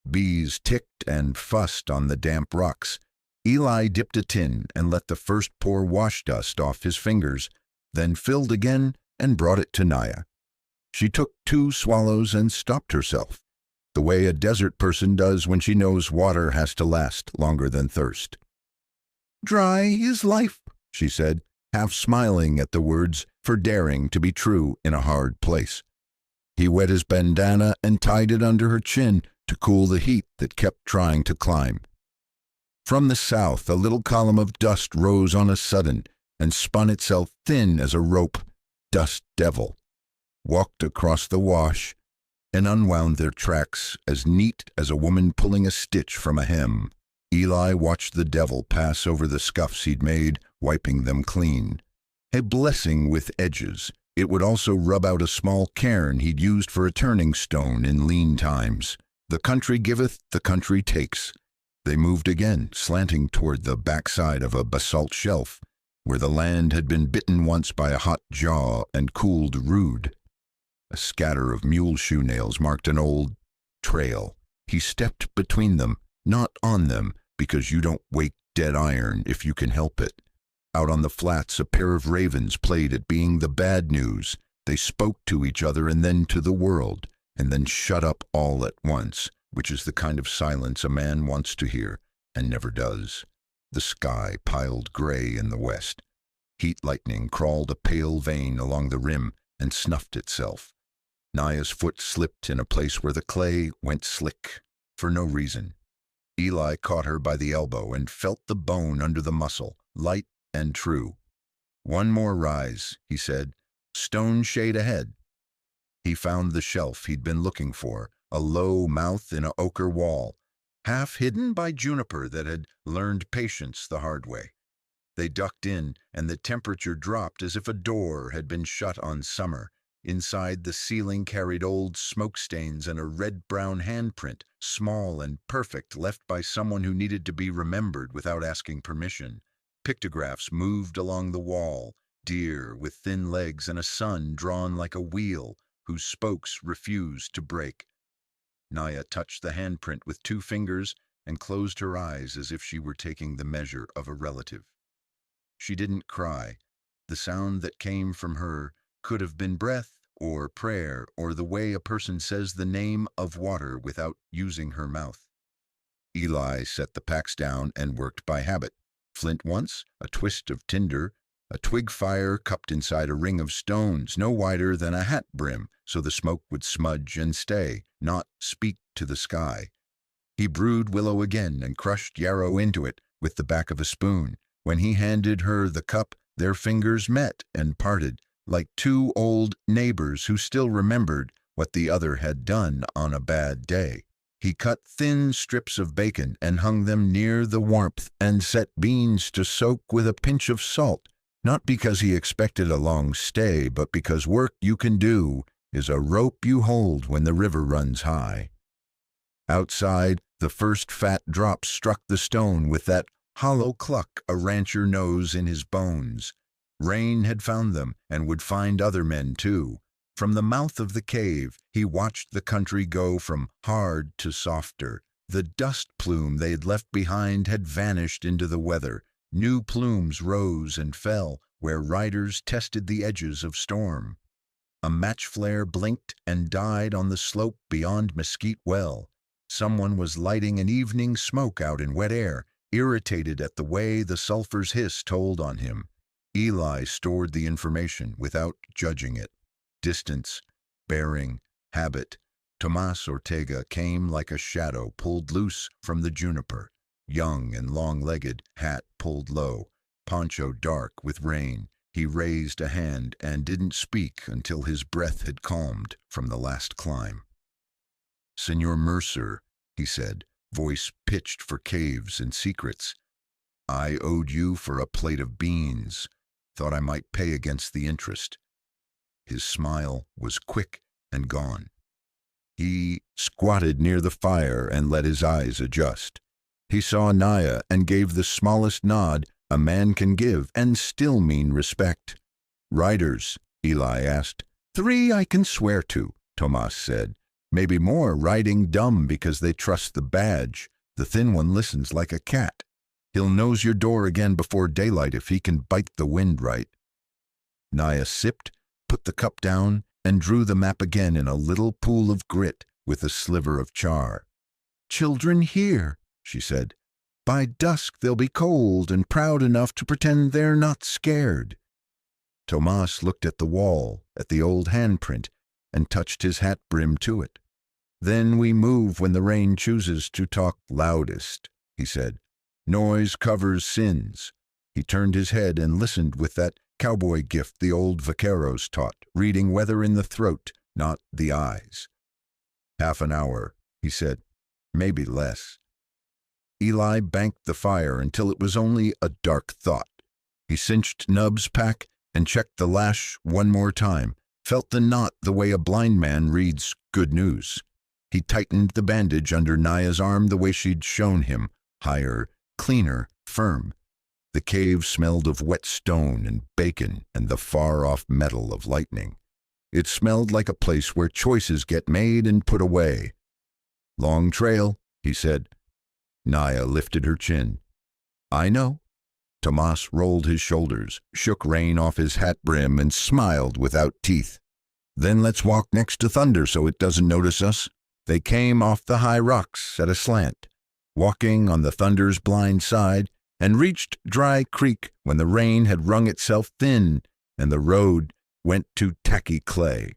Bees ticked and fussed on the damp rocks. Eli dipped a tin and let the first pour wash dust off his fingers, then filled again and brought it to Naya. She took 2 swallows and stopped herself, the way a desert person does when she knows water has to last longer than thirst. "Dry is life," she said, half smiling at the words for daring to be true in a hard place. He wet his bandana and tied it under her chin to cool the heat that kept trying to climb. From the south, a little column of dust rose on a sudden and spun itself thin as a rope. Dust Devil walked across the wash and unwound their tracks as neat as a woman pulling a stitch from a hem. Eli watched the devil pass over the scuffs he'd made, wiping them clean. A blessing with edges. It would also rub out a small cairn he'd used for a turning stone in lean times. The country giveth, the country takes. They moved again, slanting toward the backside of a basalt shelf, where the land had been bitten once by a hot jaw and cooled rude. A scatter of mule shoe nails marked an old trail. He stepped between them, not on them, because you don't wake dead iron if you can help it. Out on the flats, a pair of ravens played at being the bad news. They spoke to each other and then to the world, and then shut up all at once, which is the kind of silence a man wants to hear and never does. The sky piled gray in the west. Heat lightning crawled a pale vein along the rim and snuffed itself. Naya's foot slipped in a place where the clay went slick for no reason. Eli caught her by the elbow and felt the bone under the muscle, light and true. "One more rise," he said. "Stone shade ahead." He found the shelf he'd been looking for, a low mouth in an ochre wall, half hidden by juniper that had learned patience the hard way. They ducked in, and the temperature dropped as if a door had been shut on summer, Inside, the ceiling carried old smoke stains and a red-brown handprint, small and perfect, left by someone who needed to be remembered without asking permission. Pictographs moved along the wall, deer with thin legs and a sun drawn like a wheel, whose spokes refused to break. Naya touched the handprint with 2 fingers and closed her eyes as if she were taking the measure of a relative. She didn't cry. The sound that came from her could have been breath or prayer or the way a person says the name of water without using her mouth. Eli set the packs down and worked by habit. Flint once, a twist of tinder, a twig fire cupped inside a ring of stones no wider than a hat brim, so the smoke would smudge and stay, not speak to the sky. He brewed willow again and crushed yarrow into it with the back of a spoon. When he handed her the cup, their fingers met and parted, like 2 old neighbors who still remembered what the other had done on a bad day. He cut thin strips of bacon and hung them near the warmth and set beans to soak with a pinch of salt, not because he expected a long stay, but because work you can do is a rope you hold when the river runs high. Outside, the first fat drop struck the stone with that hollow cluck a rancher knows in his bones. Rain had found them and would find other men too. From the mouth of the cave, he watched the country go from hard to softer. The dust plume they had left behind had vanished into the weather. New plumes rose and fell where riders tested the edges of storm. A match flare blinked and died on the slope beyond Mesquite Well. Someone was lighting an evening smoke out in wet air, irritated at the way the sulphur's hiss told on him. Eli stored the information without judging it. Distance, bearing, habit. Tomas Ortega came like a shadow pulled loose from the juniper. Young and long-legged, hat pulled low, poncho dark with rain. He raised a hand and didn't speak until his breath had calmed from the last climb. "Senor Mercer," he said, voice pitched for caves and secrets. "I owed you for a plate of beans. Thought I might pay against the interest." His smile was quick and gone. He squatted near the fire and let his eyes adjust. He saw Naya and gave the smallest nod a man can give and still mean respect. "Riders?" Eli asked. "3 I can swear to," Tomas said. "Maybe more riding dumb because they trust the badge. The thin one listens like a cat. He'll nose your door again before daylight if he can bite the wind right." Naya sipped, put the cup down, and drew the map again in a little pool of grit with a sliver of char. "Children here," she said. "By dusk they'll be cold and proud enough to pretend they're not scared." Tomas looked at the wall, at the old handprint, and touched his hat brim to it. "Then we move when the rain chooses to talk loudest," he said. "Noise covers sins." He turned his head and listened with that cowboy gift the old vaqueros taught, reading weather in the throat, not the eyes. "Half an hour," he said. "Maybe less." Eli banked the fire until it was only a dark thought. He cinched Nub's pack and checked the lash one more time, felt the knot the way a blind man reads good news. He tightened the bandage under Naya's arm the way she'd shown him, higher, cleaner, firm. The cave smelled of wet stone and bacon and the far-off metal of lightning. It smelled like a place where choices get made and put away. "Long trail," he said. Naya lifted her chin. "I know." Tomas rolled his shoulders, shook rain off his hat brim, and smiled without teeth. "Then let's walk next to Thunder so it doesn't notice us." They came off the high rocks at a slant, walking on the Thunder's blind side, and reached Dry Creek when the rain had wrung itself thin and the road went to tacky clay.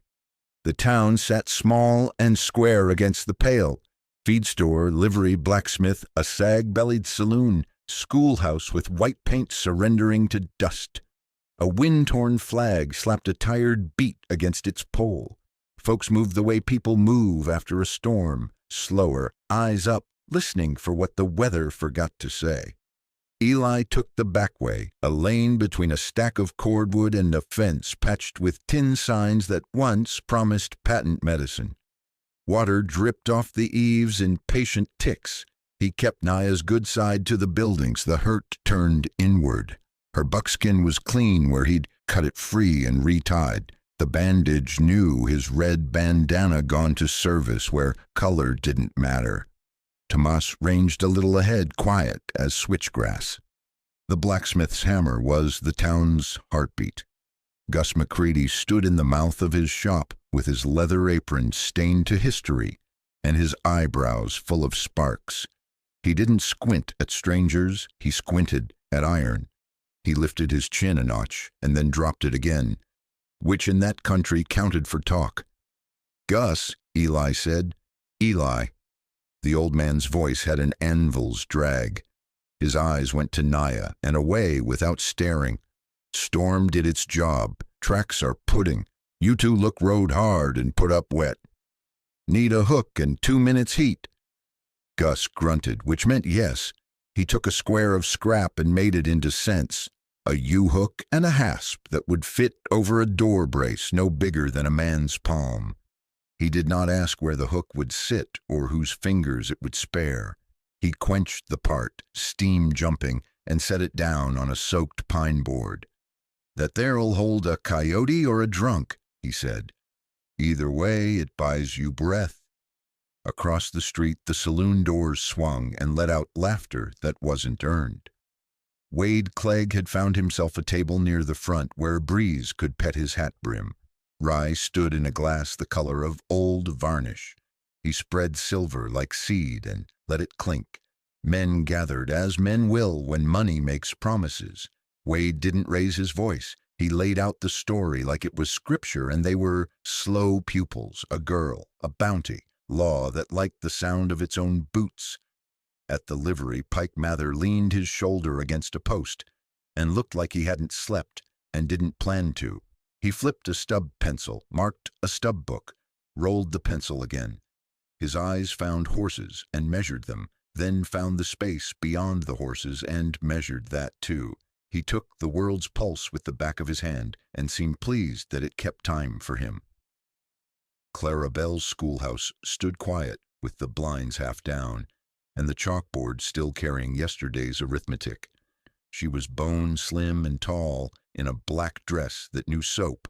The town sat small and square against the pale. Feed store, livery, blacksmith, a sag-bellied saloon, schoolhouse with white paint surrendering to dust. A wind-torn flag slapped a tired beat against its pole. Folks moved the way people move after a storm, slower, eyes up, listening for what the weather forgot to say. Eli took the back way, a lane between a stack of cordwood and a fence patched with tin signs that once promised patent medicine. Water dripped off the eaves in patient ticks. He kept Naya's good side to the buildings. The hurt turned inward. Her buckskin was clean where he'd cut it free and retied. The bandage knew his red bandana gone to service where color didn't matter. Tomas ranged a little ahead, quiet as switchgrass. The blacksmith's hammer was the town's heartbeat. Gus McCready stood in the mouth of his shop with his leather apron stained to history and his eyebrows full of sparks. He didn't squint at strangers, he squinted at iron. He lifted his chin a notch and then dropped it again, which in that country counted for talk. "Gus," Eli said. "Eli." The old man's voice had an anvil's drag. His eyes went to Naya and away without staring. "Storm did its job. Tracks are pudding. You two look rode hard and put up wet. Need a hook and 2 minutes heat." Gus grunted, which meant yes. He took a square of scrap and made it into cents. A U-hook and a hasp that would fit over a door brace no bigger than a man's palm. He did not ask where the hook would sit or whose fingers it would spare. He quenched the part, steam jumping, and set it down on a soaked pine board. "That there'll hold a coyote or a drunk," he said. "Either way, it buys you breath." Across the street, the saloon doors swung and let out laughter that wasn't earned. Wade Clegg had found himself a table near the front where a breeze could pet his hat brim. Rye stood in a glass the color of old varnish. He spread silver like seed and let it clink. Men gathered, as men will when money makes promises. Wade didn't raise his voice. He laid out the story like it was scripture, and they were slow pupils, a girl, a bounty, law that liked the sound of its own boots. At the livery, Pike Mather leaned his shoulder against a post and looked like he hadn't slept and didn't plan to. He flipped a stub pencil, marked a stub book, rolled the pencil again. His eyes found horses and measured them, then found the space beyond the horses and measured that too. He took the world's pulse with the back of his hand and seemed pleased that it kept time for him. Clara Bell's schoolhouse stood quiet with the blinds half down and the chalkboard still carrying yesterday's arithmetic. She was bone slim and tall in a black dress that knew soap,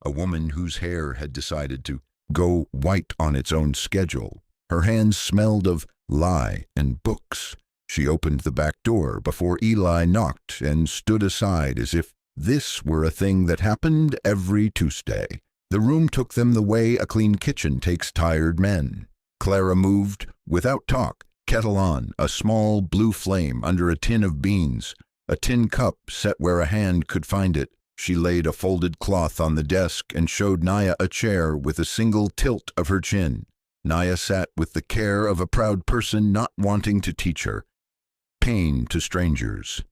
a woman whose hair had decided to go white on its own schedule. Her hands smelled of lye and books. She opened the back door before Eli knocked and stood aside as if this were a thing that happened every Tuesday. The room took them the way a clean kitchen takes tired men. Clara moved without talk, kettle on, a small blue flame under a tin of beans, a tin cup set where a hand could find it. She laid a folded cloth on the desk and showed Naya a chair with a single tilt of her chin. Naya sat with the care of a proud person not wanting to teach her. Pain to strangers.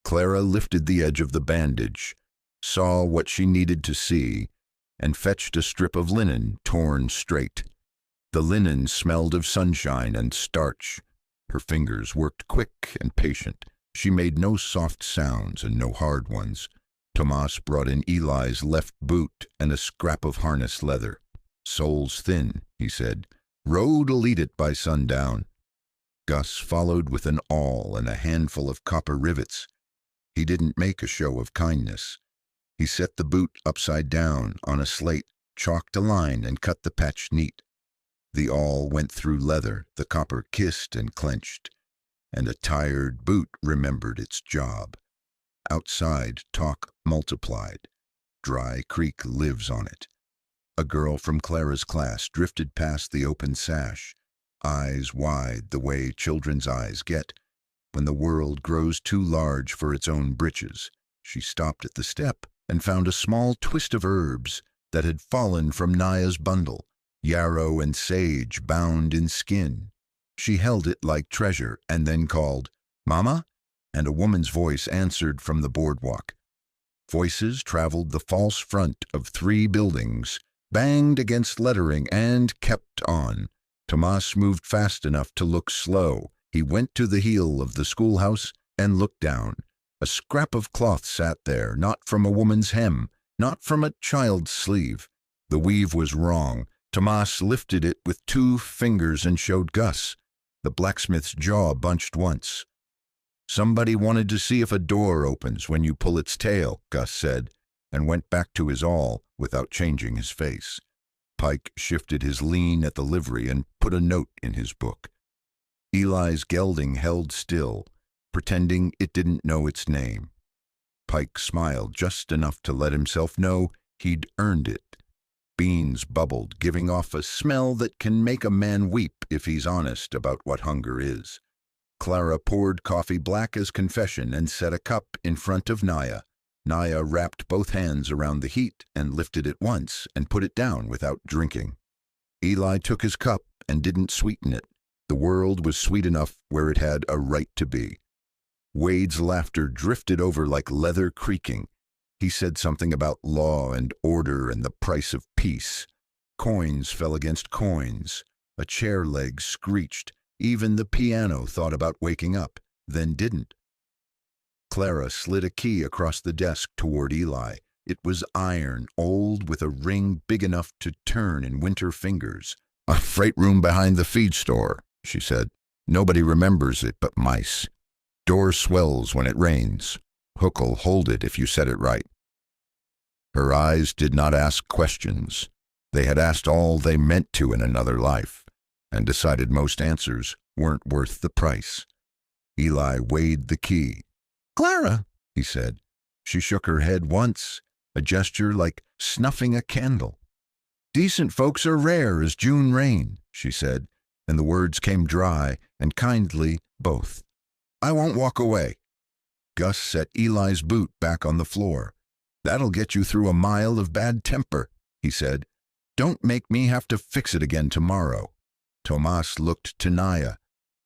Clara lifted the edge of the bandage, saw what she needed to see, and fetched a strip of linen torn straight. The linen smelled of sunshine and starch. Her fingers worked quick and patient. She made no soft sounds and no hard ones. Tomas brought in Eli's left boot and a scrap of harness leather. "Sole's thin," he said. "Road'll eat it by sundown." Gus followed with an awl and a handful of copper rivets. He didn't make a show of kindness. He set the boot upside down on a slate, chalked a line, and cut the patch neat. The awl went through leather, the copper kissed and clenched, and a tired boot remembered its job. Outside, talk multiplied. Dry Creek lives on it. A girl from Clara's class drifted past the open sash, eyes wide the way children's eyes get when the world grows too large for its own britches. She stopped at the step and found a small twist of herbs that had fallen from Naya's bundle, yarrow and sage bound in skin. She held it like treasure and then called, "Mama?" and a woman's voice answered from the boardwalk. Voices traveled the false front of 3 buildings, banged against lettering, and kept on. Tomas moved fast enough to look slow. He went to the heel of the schoolhouse and looked down. A scrap of cloth sat there, not from a woman's hem, not from a child's sleeve. The weave was wrong. Tomas lifted it with 2 fingers and showed Gus. The blacksmith's jaw bunched once. "Somebody wanted to see if a door opens when you pull its tail," Gus said, and went back to his awl without changing his face. Pike shifted his lean at the livery and put a note in his book. Eli's gelding held still, pretending it didn't know its name. Pike smiled just enough to let himself know he'd earned it. Beans bubbled, giving off a smell that can make a man weep if he's honest about what hunger is. Clara poured coffee black as confession and set a cup in front of Naya. Naya wrapped both hands around the heat and lifted it once and put it down without drinking. Eli took his cup and didn't sweeten it. The world was sweet enough where it had a right to be. Wade's laughter drifted over like leather creaking. He said something about law and order and the price of peace. Coins fell against coins. A chair leg screeched. Even the piano thought about waking up, then didn't. Clara slid a key across the desk toward Eli. It was iron, old, with a ring big enough to turn in winter fingers. "A freight room behind the feed store," she said. "Nobody remembers it but mice. Door swells when it rains. Hook'll hold it if you set it right." Her eyes did not ask questions. They had asked all they meant to in another life, and decided most answers weren't worth the price. Eli weighed the key. "Clara," he said. She shook her head once, a gesture like snuffing a candle. "Decent folks are rare as June rain," she said, and the words came dry and kindly both. "I won't walk away." Gus set Eli's boot back on the floor. "That'll get you through a mile of bad temper," he said. "Don't make me have to fix it again tomorrow." Tomas looked to Naya.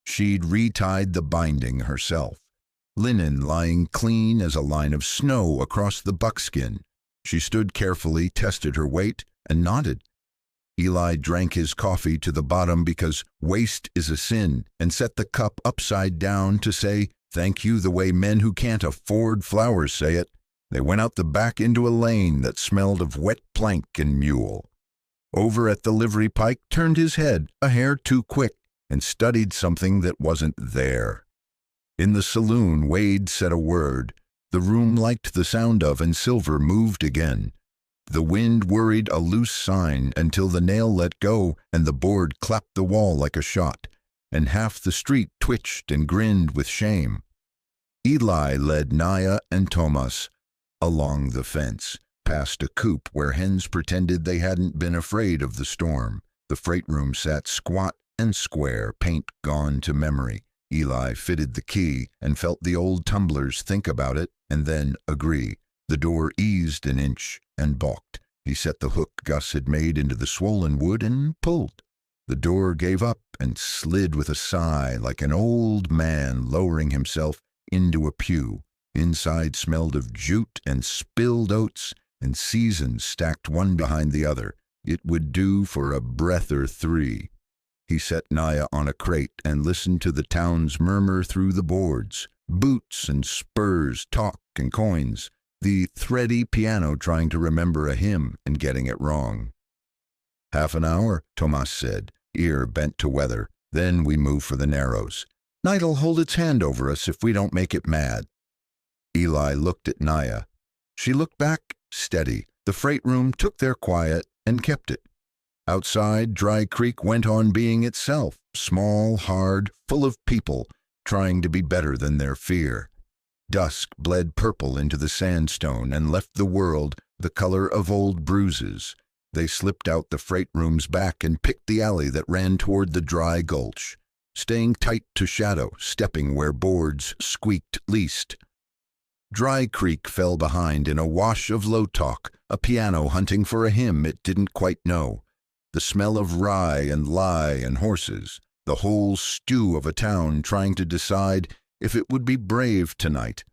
She'd retied the binding herself. Linen lying clean as a line of snow across the buckskin. She stood carefully, tested her weight, and nodded. Eli drank his coffee to the bottom because waste is a sin, and set the cup upside down to say thank you the way men who can't afford flowers say it. They went out the back into a lane that smelled of wet plank and mule. Over at the livery, Pike turned his head a hair too quick and studied something that wasn't there. In the saloon, Wade said a word. The room liked the sound of, and Silver moved again. The wind worried a loose sign until the nail let go and the board clapped the wall like a shot, and half the street twitched and grinned with shame. Eli led Naya and Tomas along the fence, past a coop where hens pretended they hadn't been afraid of the storm. The freight room sat squat and square, paint gone to memory. Eli fitted the key and felt the old tumblers think about it and then agree. The door eased an inch and balked. He set the hook Gus had made into the swollen wood and pulled. The door gave up and slid with a sigh like an old man lowering himself into a pew. Inside smelled of jute and spilled oats and seasons stacked one behind the other. It would do for a breath or 3. He set Naya on a crate and listened to the town's murmur through the boards. Boots and spurs, talk and coins. The thready piano trying to remember a hymn and getting it wrong. "Half an hour," Tomas said, ear bent to weather. "Then we move for the Narrows. Night'll hold its hand over us if we don't make it mad." Eli looked at Naya. She looked back, steady. The freight room took their quiet and kept it. Outside, Dry Creek went on being itself, small, hard, full of people, trying to be better than their fear. Dusk bled purple into the sandstone and left the world the color of old bruises. They slipped out the freight room's back and picked the alley that ran toward the dry gulch, staying tight to shadow, stepping where boards squeaked least. Dry Creek fell behind in a wash of low talk, a piano hunting for a hymn it didn't quite know. The smell of rye and lye and horses, the whole stew of a town trying to decide if it would be brave tonight.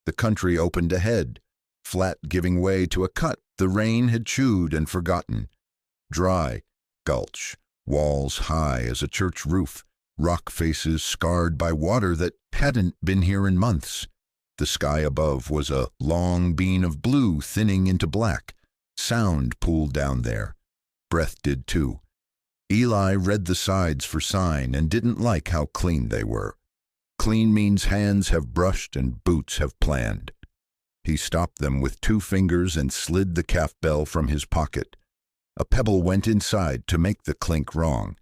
The country opened ahead, flat giving way to a cut the rain had chewed and forgotten. Dry, gulch, walls high as a church roof, rock faces scarred by water that hadn't been here in months. The sky above was a long beam of blue thinning into black. Sound pooled down there. Breath did too. Eli read the sides for sign and didn't like how clean they were. Clean means hands have brushed and boots have planned. He stopped them with 2 fingers and slid the calf bell from his pocket. A pebble went inside to make the clink wrong.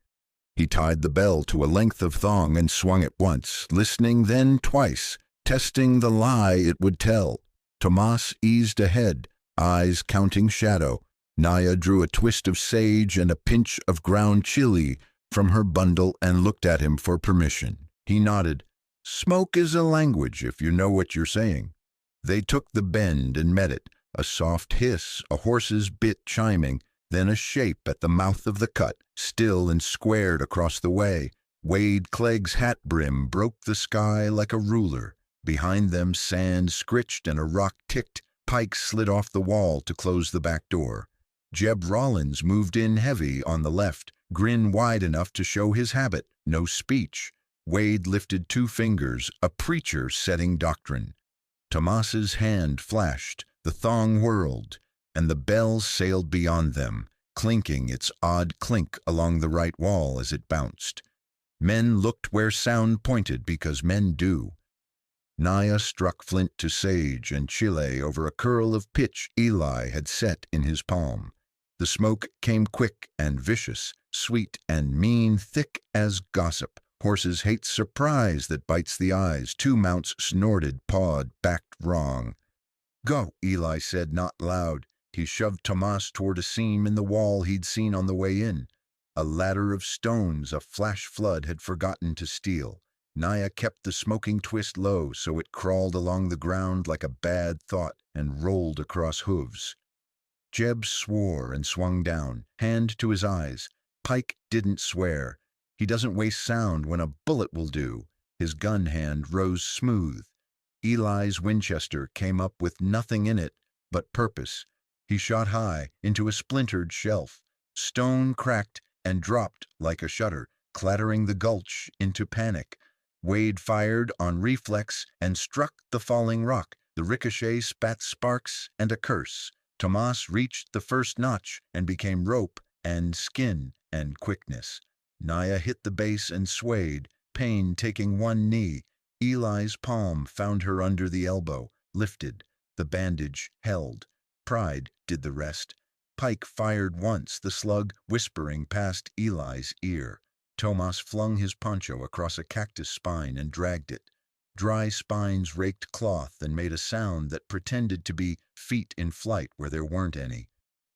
He tied the bell to a length of thong and swung it once, listening then twice, testing the lie it would tell. Tomas eased ahead, eyes counting shadow. Naya drew a twist of sage and a pinch of ground chili from her bundle and looked at him for permission. He nodded. Smoke is a language, if you know what you're saying. They took the bend and met it, a soft hiss, a horse's bit chiming, then a shape at the mouth of the cut, still and squared across the way. Wade Clegg's hat brim broke the sky like a ruler. Behind them sand scritched and a rock ticked. Pike slid off the wall to close the back door. Jeb Rollins moved in heavy on the left, grin wide enough to show his habit, no speech. Wade lifted 2 fingers, a preacher setting doctrine. Tomas's hand flashed, the thong whirled, and the bell sailed beyond them, clinking its odd clink along the right wall as it bounced. Men looked where sound pointed because men do. Naya struck flint to sage and chile over a curl of pitch Eli had set in his palm. The smoke came quick and vicious, sweet and mean, thick as gossip. Horses hate surprise that bites the eyes. 2 mounts snorted, pawed, backed wrong. Go, Eli said, not loud. He shoved Tomas toward a seam in the wall he'd seen on the way in. A ladder of stones a flash flood had forgotten to steal. Naya kept the smoking twist low so it crawled along the ground like a bad thought and rolled across hooves. Jeb swore and swung down, hand to his eyes. Pike didn't swear. He doesn't waste sound when a bullet will do. His gun hand rose smooth. Eli's Winchester came up with nothing in it but purpose. He shot high into a splintered shelf. Stone cracked and dropped like a shutter, clattering the gulch into panic. Wade fired on reflex and struck the falling rock. The ricochet spat sparks and a curse. Tomas reached the first notch and became rope and skin and quickness. Naya hit the base and swayed, pain taking 1 knee. Eli's palm found her under the elbow, lifted. The bandage held. Pride did the rest. Pike fired once, the slug whispering past Eli's ear. Tomas flung his poncho across a cactus spine and dragged it. Dry spines raked cloth and made a sound that pretended to be feet in flight where there weren't any.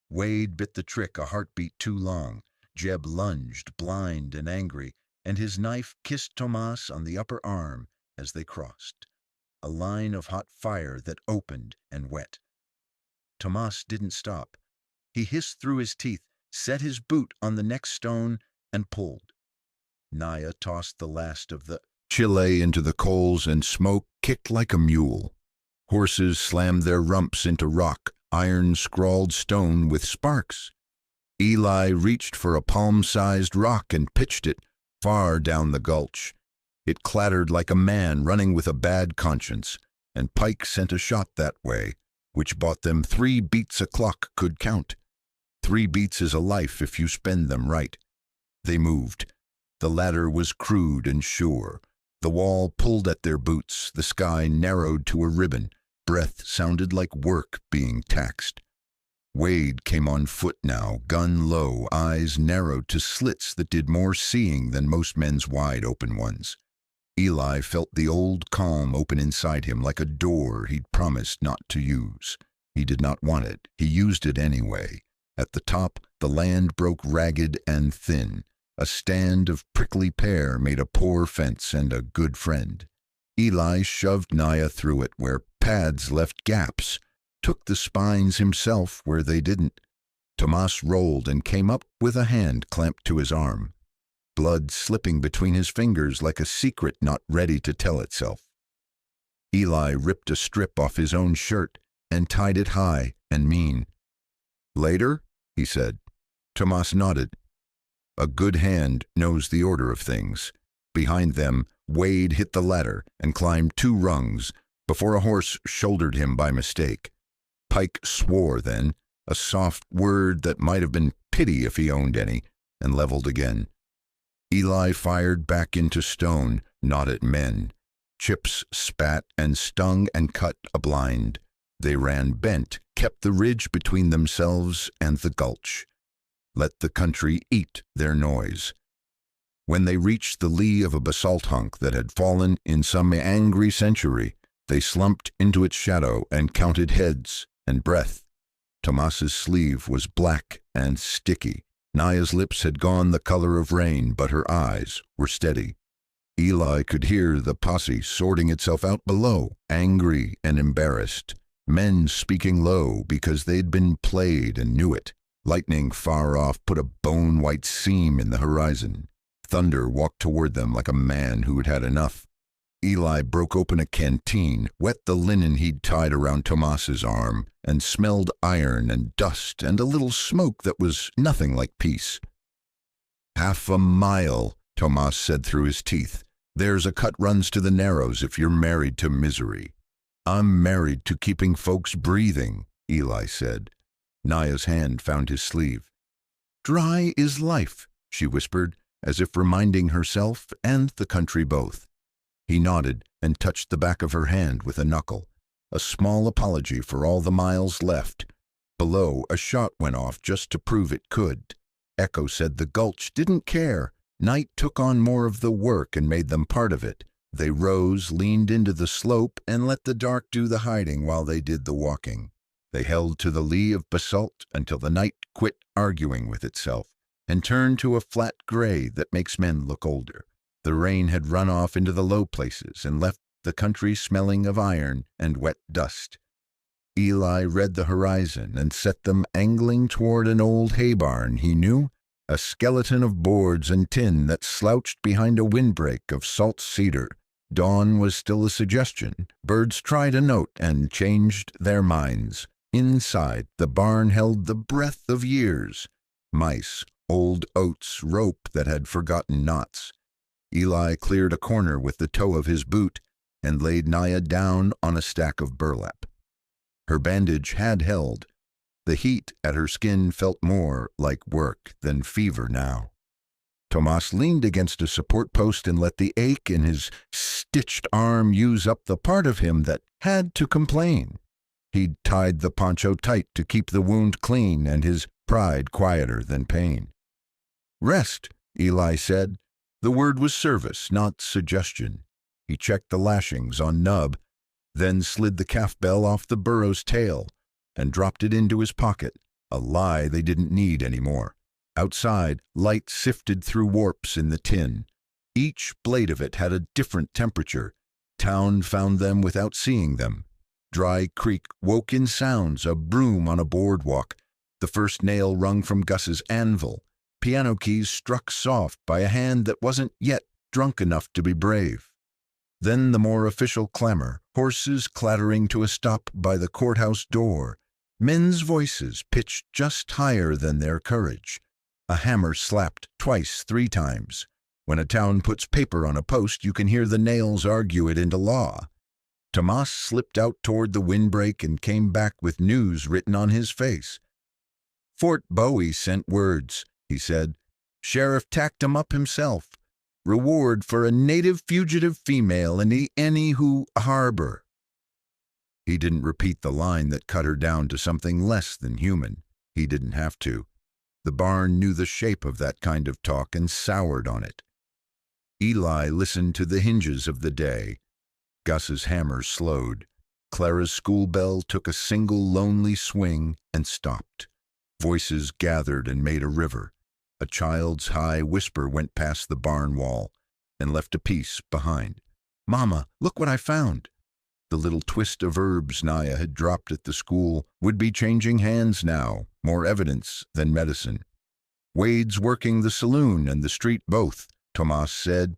Wade bit the trick a heartbeat too long. Jeb lunged, blind and angry, and his knife kissed Tomas on the upper arm as they crossed. A line of hot fire that opened and wet. Tomas didn't stop. He hissed through his teeth, set his boot on the next stone, and pulled. Naya tossed the last of the chile into the coals and smoke kicked like a mule. Horses slammed their rumps into rock, iron scrawled stone with sparks. Eli reached for a palm-sized rock and pitched it far down the gulch. It clattered like a man running with a bad conscience, and Pike sent a shot that way, which bought them 3 beats a clock could count. 3 beats is a life if you spend them right. They moved. The ladder was crude and sure. The wall pulled at their boots, the sky narrowed to a ribbon. Breath sounded like work being taxed. Wade came on foot now, gun low, eyes narrowed to slits that did more seeing than most men's wide-open ones. Eli felt the old calm open inside him like a door he'd promised not to use. He did not want it. He used it anyway. At the top, the land broke ragged and thin. A stand of prickly pear made a poor fence and a good friend. Eli shoved Naya through it where pads left gaps, took the spines himself where they didn't. Tomas rolled and came up with a hand clamped to his arm. Blood slipping between his fingers like a secret not ready to tell itself. Eli ripped a strip off his own shirt and tied it high and mean. "Later?" he said. Tomas nodded. A good hand knows the order of things. Behind them, Wade hit the ladder and climbed 2 rungs before a horse shouldered him by mistake. Pike swore then, a soft word that might have been pity if he owned any, and leveled again. Eli fired back into stone, not at men. Chips spat and stung and cut a blind. They ran bent, kept the ridge between themselves and the gulch. Let the country eat their noise. When they reached the lee of a basalt hunk that had fallen in some angry century, they slumped into its shadow and counted heads and breath. Tomas's sleeve was black and sticky. Naya's lips had gone the color of rain, but her eyes were steady. Eli could hear the posse sorting itself out below, angry and embarrassed. Men speaking low because they'd been played and knew it. Lightning far off put a bone-white seam in the horizon. Thunder walked toward them like a man who had had enough. Eli broke open a canteen, wet the linen he'd tied around Tomas's arm, and smelled iron and dust and a little smoke that was nothing like peace. "Half a mile," Tomas said through his teeth. "There's a cut runs to the Narrows if you're married to misery." "I'm married to keeping folks breathing," Eli said. Naya's hand found his sleeve. "Dry is life," she whispered, as if reminding herself and the country both. He nodded and touched the back of her hand with a knuckle, a small apology for all the miles left. Below, a shot went off just to prove it could. Echo said the gulch didn't care. Night took on more of the work and made them part of it. They rose, leaned into the slope, and let the dark do the hiding while they did the walking. They held to the lee of basalt until the night quit arguing with itself and turned to a flat gray that makes men look older. The rain had run off into the low places and left the country smelling of iron and wet dust. Eli read the horizon and set them angling toward an old hay barn he knew, a skeleton of boards and tin that slouched behind a windbreak of salt cedar. Dawn was still a suggestion. Birds tried a note and changed their minds. Inside, the barn held the breath of years. Mice, old oats, rope that had forgotten knots. Eli cleared a corner with the toe of his boot and laid Naya down on a stack of burlap. Her bandage had held. The heat at her skin felt more like work than fever now. Tomas leaned against a support post and let the ache in his stitched arm use up the part of him that had to complain. He'd tied the poncho tight to keep the wound clean and his pride quieter than pain. "Rest," Eli said. The word was service, not suggestion. He checked the lashings on Nub, then slid the calf bell off the burro's tail and dropped it into his pocket, a lie they didn't need anymore. Outside, light sifted through warps in the tin. Each blade of it had a different temperature. Town found them without seeing them. Dry Creek woke in sounds, a broom on a boardwalk, the first nail rung from Gus's anvil, piano keys struck soft by a hand that wasn't yet drunk enough to be brave. Then the more official clamor, horses clattering to a stop by the courthouse door, men's voices pitched just higher than their courage. A hammer slapped twice, 3 times. When a town puts paper on a post, you can hear the nails argue it into law. Tomas slipped out toward the windbreak and came back with news written on his face. "Fort Bowie sent words," he said. "Sheriff tacked 'em up himself. Reward for a native fugitive female in any who harbor." He didn't repeat the line that cut her down to something less than human. He didn't have to. The barn knew the shape of that kind of talk and soured on it. Eli listened to the hinges of the day. Gus's hammer slowed. Clara's school bell took a single lonely swing and stopped. Voices gathered and made a river. A child's high whisper went past the barn wall and left a piece behind. "Mama, look what I found." The little twist of herbs Naya had dropped at the school would be changing hands now, more evidence than medicine. "Wade's working the saloon and the street both," Tomas said.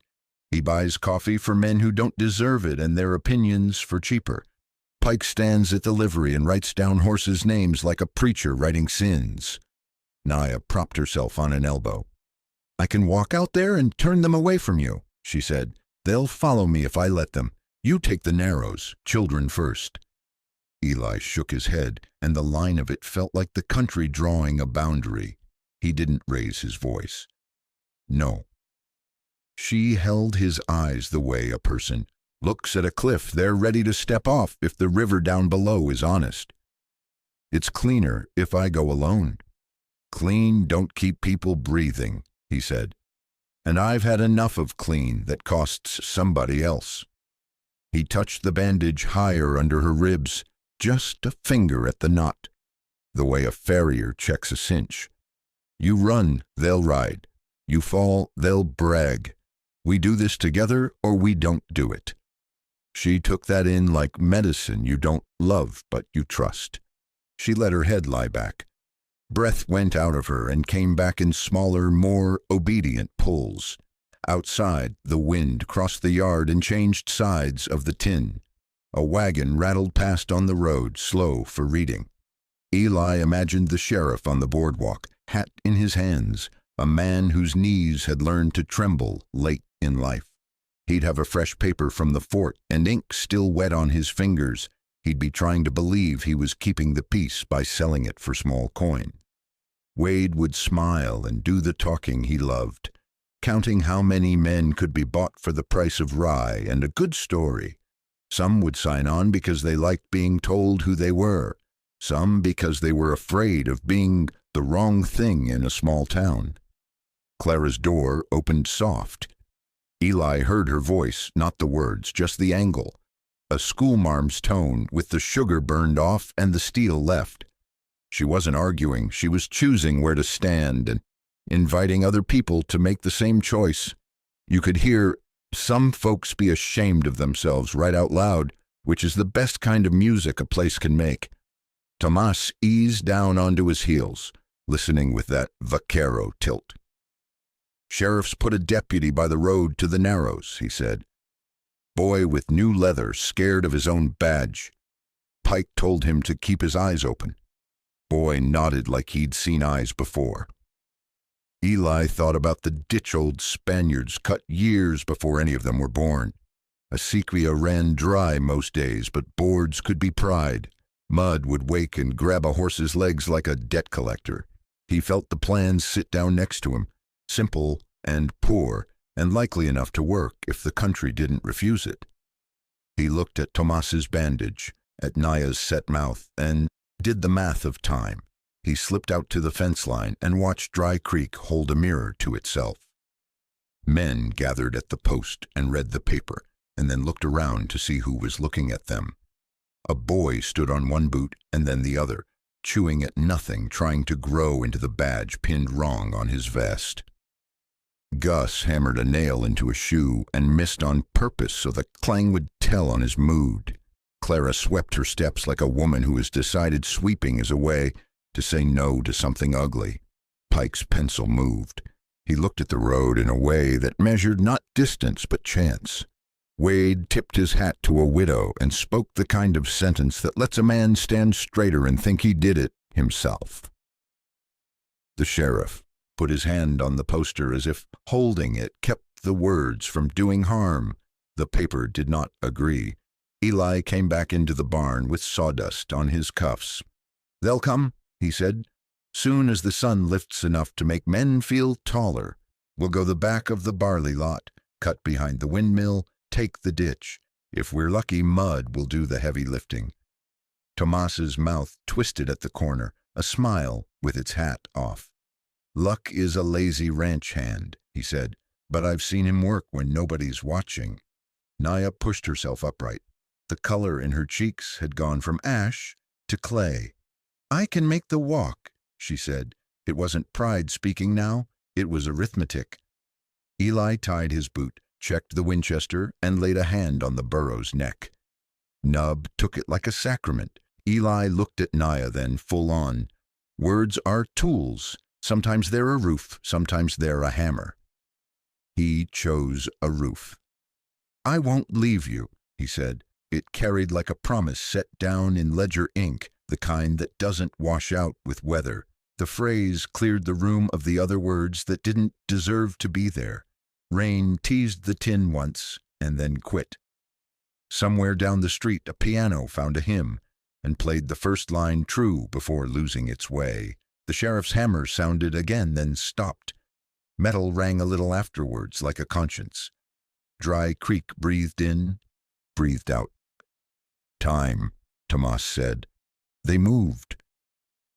"He buys coffee for men who don't deserve it and their opinions for cheaper. Pike stands at the livery and writes down horses' names like a preacher writing sins." Naya propped herself on an elbow. "I can walk out there and turn them away from you," she said. They'll follow me if I let them. You take the narrows, children first." Eli shook his head, and the line of it felt like the country drawing a boundary. He didn't raise his voice. "No." She held his eyes the way a person looks at a cliff they're ready to step off if the river down below is honest. "It's cleaner if I go alone." "Clean don't keep people breathing," he said. "And I've had enough of clean that costs somebody else." He touched the bandage higher under her ribs, just a finger at the knot, the way a farrier checks a cinch. "You run, they'll ride. You fall, they'll brag. We do this together or we don't do it." She took that in like medicine you don't love but you trust. She let her head lie back. Breath went out of her and came back in smaller, more obedient pulls. Outside, the wind crossed the yard and changed sides of the tin. A wagon rattled past on the road, slow for reading. Eli imagined the sheriff on the boardwalk, hat in his hands, a man whose knees had learned to tremble late in life. He'd have a fresh paper from the fort and ink still wet on his fingers. He'd be trying to believe he was keeping the peace by selling it for small coin. Wade would smile and do the talking he loved, counting how many men could be bought for the price of rye and a good story. Some would sign on because they liked being told who they were, some because they were afraid of being the wrong thing in a small town. Clara's door opened soft. Eli heard her voice, not the words, just the angle. A schoolmarm's tone with the sugar burned off and the steel left. She wasn't arguing, she was choosing where to stand and inviting other people to make the same choice. You could hear some folks be ashamed of themselves right out loud, which is the best kind of music a place can make. Tomas eased down onto his heels, listening with that vaquero tilt. "Sheriff's put a deputy by the road to the Narrows," he said. "Boy with new leather, scared of his own badge. Pike told him to keep his eyes open." Boy nodded like he'd seen eyes before. Eli thought about the ditch-old Spaniards cut years before any of them were born. A sequia ran dry most days, but boards could be pried. Mud would wake and grab a horse's legs like a debt collector. He felt the plans sit down next to him, simple and poor, and likely enough to work if the country didn't refuse it. He looked at Tomas's bandage, at Naya's set mouth, and did the math of time. He slipped out to the fence line and watched Dry Creek hold a mirror to itself. Men gathered at the post and read the paper, and then looked around to see who was looking at them. A boy stood on one boot and then the other, chewing at nothing, trying to grow into the badge pinned wrong on his vest. Gus hammered a nail into a shoe and missed on purpose so the clang would tell on his mood. Clara swept her steps like a woman who has decided sweeping is a way to say no to something ugly. Pike's pencil moved. He looked at the road in a way that measured not distance but chance. Wade tipped his hat to a widow and spoke the kind of sentence that lets a man stand straighter and think he did it himself. The sheriff put his hand on the poster as if holding it kept the words from doing harm. The paper did not agree. Eli came back into the barn with sawdust on his cuffs. "They'll come," he said, "soon as the sun lifts enough to make men feel taller. We'll go the back of the barley lot, cut behind the windmill, take the ditch. If we're lucky, mud will do the heavy lifting." Tomas's mouth twisted at the corner, a smile with its hat off. "Luck is a lazy ranch hand," he said, "but I've seen him work when nobody's watching." Naya pushed herself upright. The color in her cheeks had gone from ash to clay. "I can make the walk," she said. It wasn't pride speaking now, it was arithmetic. Eli tied his boot, checked the Winchester, and laid a hand on the burro's neck. Nub took it like a sacrament. Eli looked at Naya then, full on. Words are tools. Sometimes they're a roof, sometimes they're a hammer. He chose a roof. "I won't leave you," he said. It carried like a promise set down in ledger ink, the kind that doesn't wash out with weather. The phrase cleared the room of the other words that didn't deserve to be there. Rain teased the tin once. and then quit. Somewhere down the street, a piano found a hymn and played the first line true before losing its way. The sheriff's hammer sounded again, then stopped. Metal rang a little afterwards like a conscience. Dry creek breathed in, breathed out. Time, Tomas said. They moved.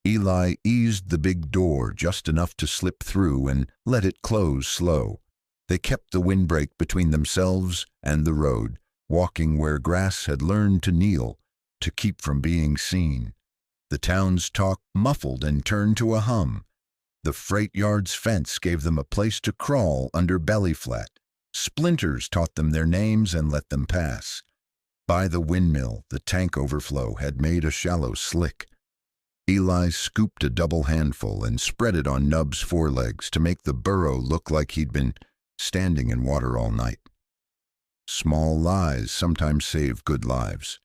Eli eased the big door just enough to slip through and let it close slow. They kept the windbreak between themselves and the road, walking where grass had learned to kneel, to keep from being seen. The town's talk muffled and turned to a hum. The freight yard's fence gave them a place to crawl under belly flat. Splinters taught them their names and let them pass. By the windmill, the tank overflow had made a shallow slick. Eli scooped a double handful and spread it on Nub's forelegs to make the burro look like he'd been standing in water all night. Small lies sometimes save good lives.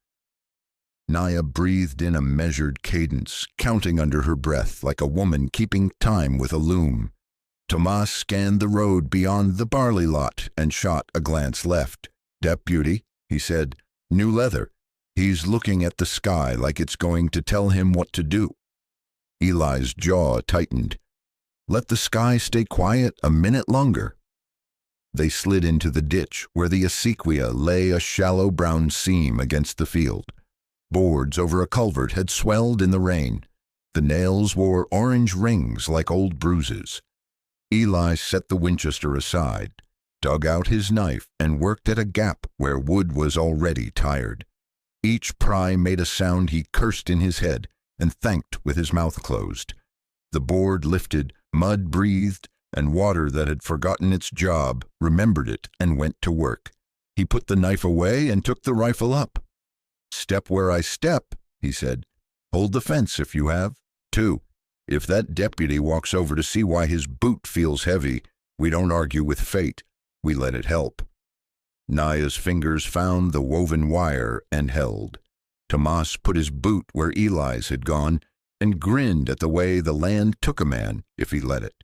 Naya breathed in a measured cadence, counting under her breath like a woman keeping time with a loom. Tomas scanned the road beyond the barley lot and shot a glance left. "Deputy," he said, "new leather. He's looking at the sky like it's going to tell him what to do." Eli's jaw tightened. "Let the sky stay quiet a minute longer." They slid into the ditch where the acequia lay a shallow brown seam against the field. Boards over a culvert had swelled in the rain. The nails wore orange rings like old bruises. Eli set the Winchester aside, dug out his knife, and worked at a gap where wood was already tired. Each pry made a sound he cursed in his head and thanked with his mouth closed. The board lifted, mud breathed, and water that had forgotten its job remembered it and went to work. He put the knife away and took the rifle up. "Step where I step," he said. "Hold the fence if you have. 2. If that deputy walks over to see why his boot feels heavy, we don't argue with fate. We let it help." Naya's fingers found the woven wire and held. Tomas put his boot where Eli's had gone and grinned at the way the land took a man if he let it.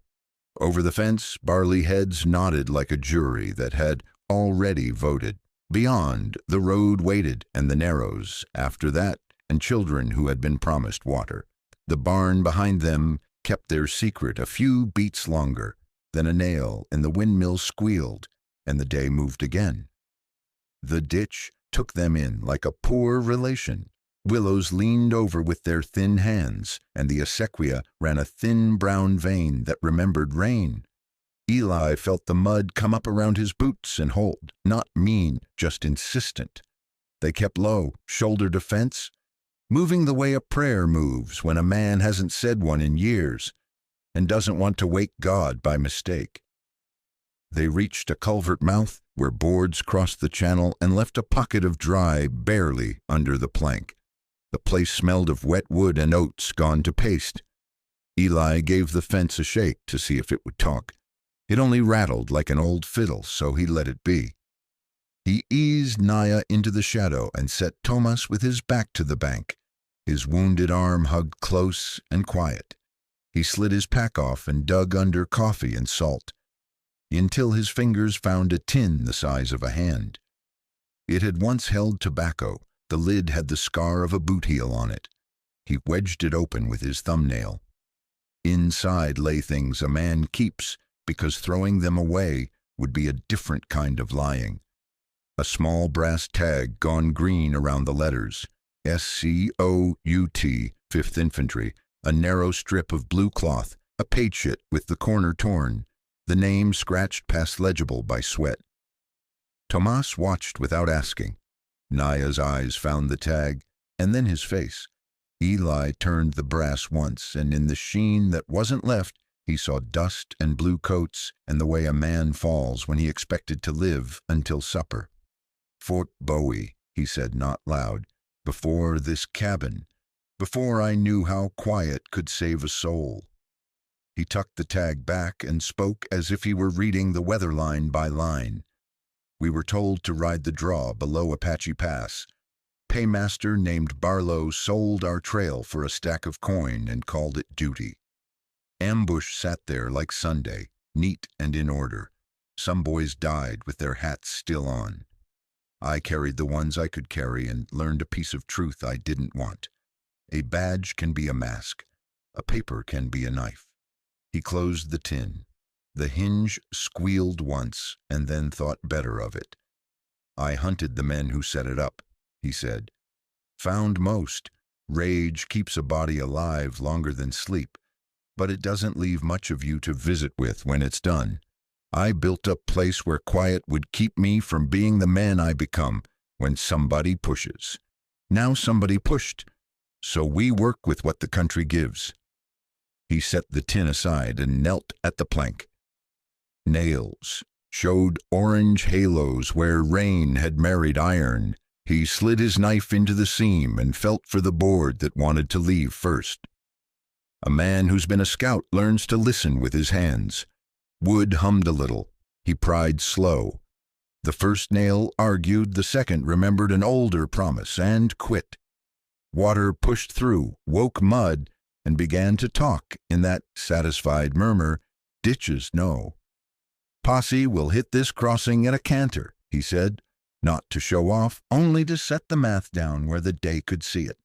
Over the fence, barley heads nodded like a jury that had already voted. Beyond, the road waited, and the narrows after that, and children who had been promised water. The barn behind them kept their secret a few beats longer. Then a nail in the windmill squealed, and the day moved again. The ditch took them in like a poor relation. Willows leaned over with their thin hands, and the acequia ran a thin brown vein that remembered rain. Eli felt the mud come up around his boots and hold, not mean, just insistent. They kept low, shoulder to fence, moving the way a prayer moves when a man hasn't said one in years and doesn't want to wake God by mistake. They reached a culvert mouth where boards crossed the channel and left a pocket of dry barely under the plank. The place smelled of wet wood and oats gone to paste. Eli gave the fence a shake to see if it would talk. It only rattled like an old fiddle, so he let it be. He eased Naya into the shadow and set Tomas with his back to the bank, his wounded arm hugged close and quiet. He slid his pack off and dug under coffee and salt, until his fingers found a tin the size of a hand. It had once held tobacco. The lid had the scar of a boot heel on it. He wedged it open with his thumbnail. Inside lay things a man keeps, because throwing them away would be a different kind of lying. A small brass tag gone green around the letters, SCOUT, 5th Infantry, a narrow strip of blue cloth, a pateshit with the corner torn, the name scratched past legible by sweat. Tomas watched without asking. Naya's eyes found the tag, and then his face. Eli turned the brass once, and in the sheen that wasn't left, he saw dust and blue coats and the way a man falls when he expected to live until supper. "Fort Bowie," he said not loud, "before this cabin, before I knew how quiet could save a soul." He tucked the tag back and spoke as if he were reading the weather line by line. "We were told to ride the draw below Apache Pass. Paymaster named Barlow sold our trail for a stack of coin and called it duty. Ambush sat there like Sunday, neat and in order. Some boys died with their hats still on. I carried the ones I could carry and learned a piece of truth I didn't want. A badge can be a mask. A paper can be a knife. He closed the tin. The hinge squealed once and then thought better of it. I hunted the men who set it up, he said. Found most. Rage keeps a body alive longer than sleep, but it doesn't leave much of you to visit with when it's done. I built a place where quiet would keep me from being the man I become when somebody pushes. Now somebody pushed, so we work with what the country gives. He set the tin aside and knelt at the plank. Nails showed orange halos where rain had married iron. He slid his knife into the seam and felt for the board that wanted to leave first. A man who's been a scout learns to listen with his hands. Wood hummed a little. He pried slow. The first nail argued, the second remembered an older promise and quit. Water pushed through, woke mud, and began to talk in that satisfied murmur, ditches no. Posse will hit this crossing at a canter, he said, not to show off, only to set the math down where the day could see it.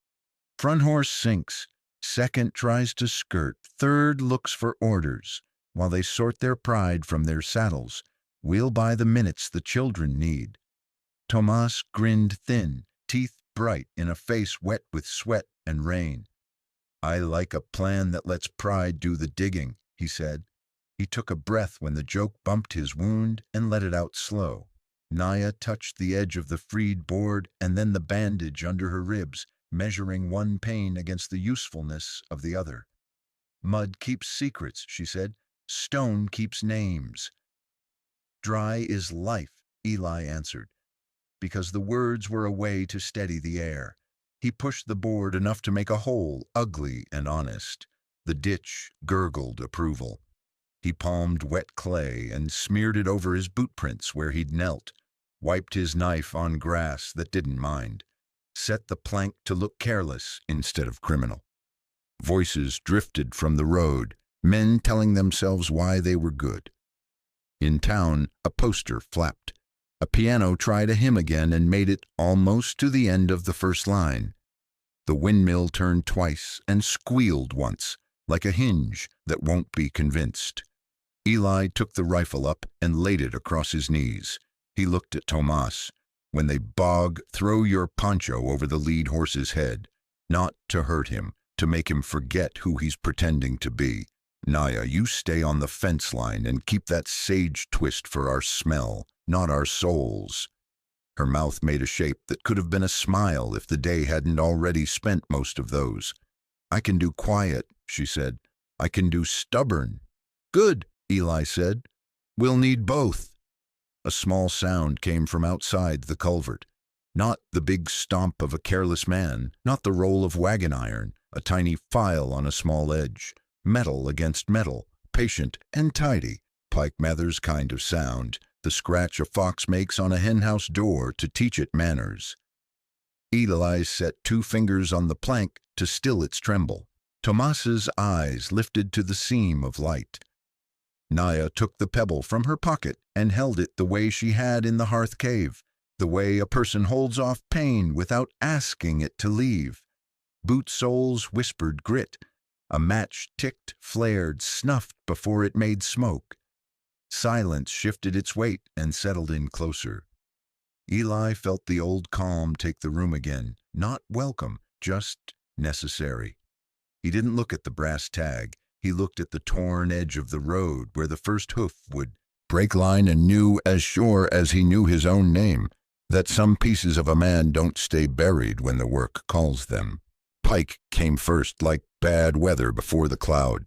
Front horse sinks, second tries to skirt, third looks for orders. While they sort their pride from their saddles, we'll buy the minutes the children need. Tomas grinned thin, teeth bright in a face wet with sweat and rain. I like a plan that lets pride do the digging, he said. He took a breath when the joke bumped his wound and let it out slow. Naya touched the edge of the freed board and then the bandage under her ribs, measuring one pain against the usefulness of the other. Mud keeps secrets, she said. Stone keeps names. Dry is life, Eli answered, because the words were a way to steady the air. He pushed the board enough to make a hole, ugly and honest. The ditch gurgled approval. He palmed wet clay and smeared it over his boot prints where he'd knelt, wiped his knife on grass that didn't mind, set the plank to look careless instead of criminal. Voices drifted from the road, men telling themselves why they were good. In town, a poster flapped. A piano tried a hymn again and made it almost to the end of the first line. The windmill turned twice and squealed once, like a hinge that won't be convinced. Eli took the rifle up and laid it across his knees. He looked at Tomas. When they bog, throw your poncho over the lead horse's head, not to hurt him, to make him forget who he's pretending to be. Naya, you stay on the fence line and keep that sage twist for our smell, not our souls. Her mouth made a shape that could have been a smile if the day hadn't already spent most of those. I can do quiet, she said. I can do stubborn. Good, Eli said. We'll need both. A small sound came from outside the culvert. Not the big stomp of a careless man, not the roll of wagon iron, a tiny file on a small edge. Metal against metal, patient and tidy, Pike Mather's kind of sound, the scratch a fox makes on a henhouse door to teach it manners. Eli set 2 fingers on the plank to still its tremble. Tomas's eyes lifted to the seam of light. Naya took the pebble from her pocket and held it the way she had in the hearth cave, the way a person holds off pain without asking it to leave. Boot soles whispered grit. A match ticked, flared, snuffed before it made smoke. Silence shifted its weight and settled in closer. Eli felt the old calm take the room again, not welcome, just necessary. He didn't look at the brass tag. He looked at the torn edge of the road where the first hoof would break line and knew as sure as he knew his own name that some pieces of a man don't stay buried when the work calls them. Pike came first like bad weather before the cloud.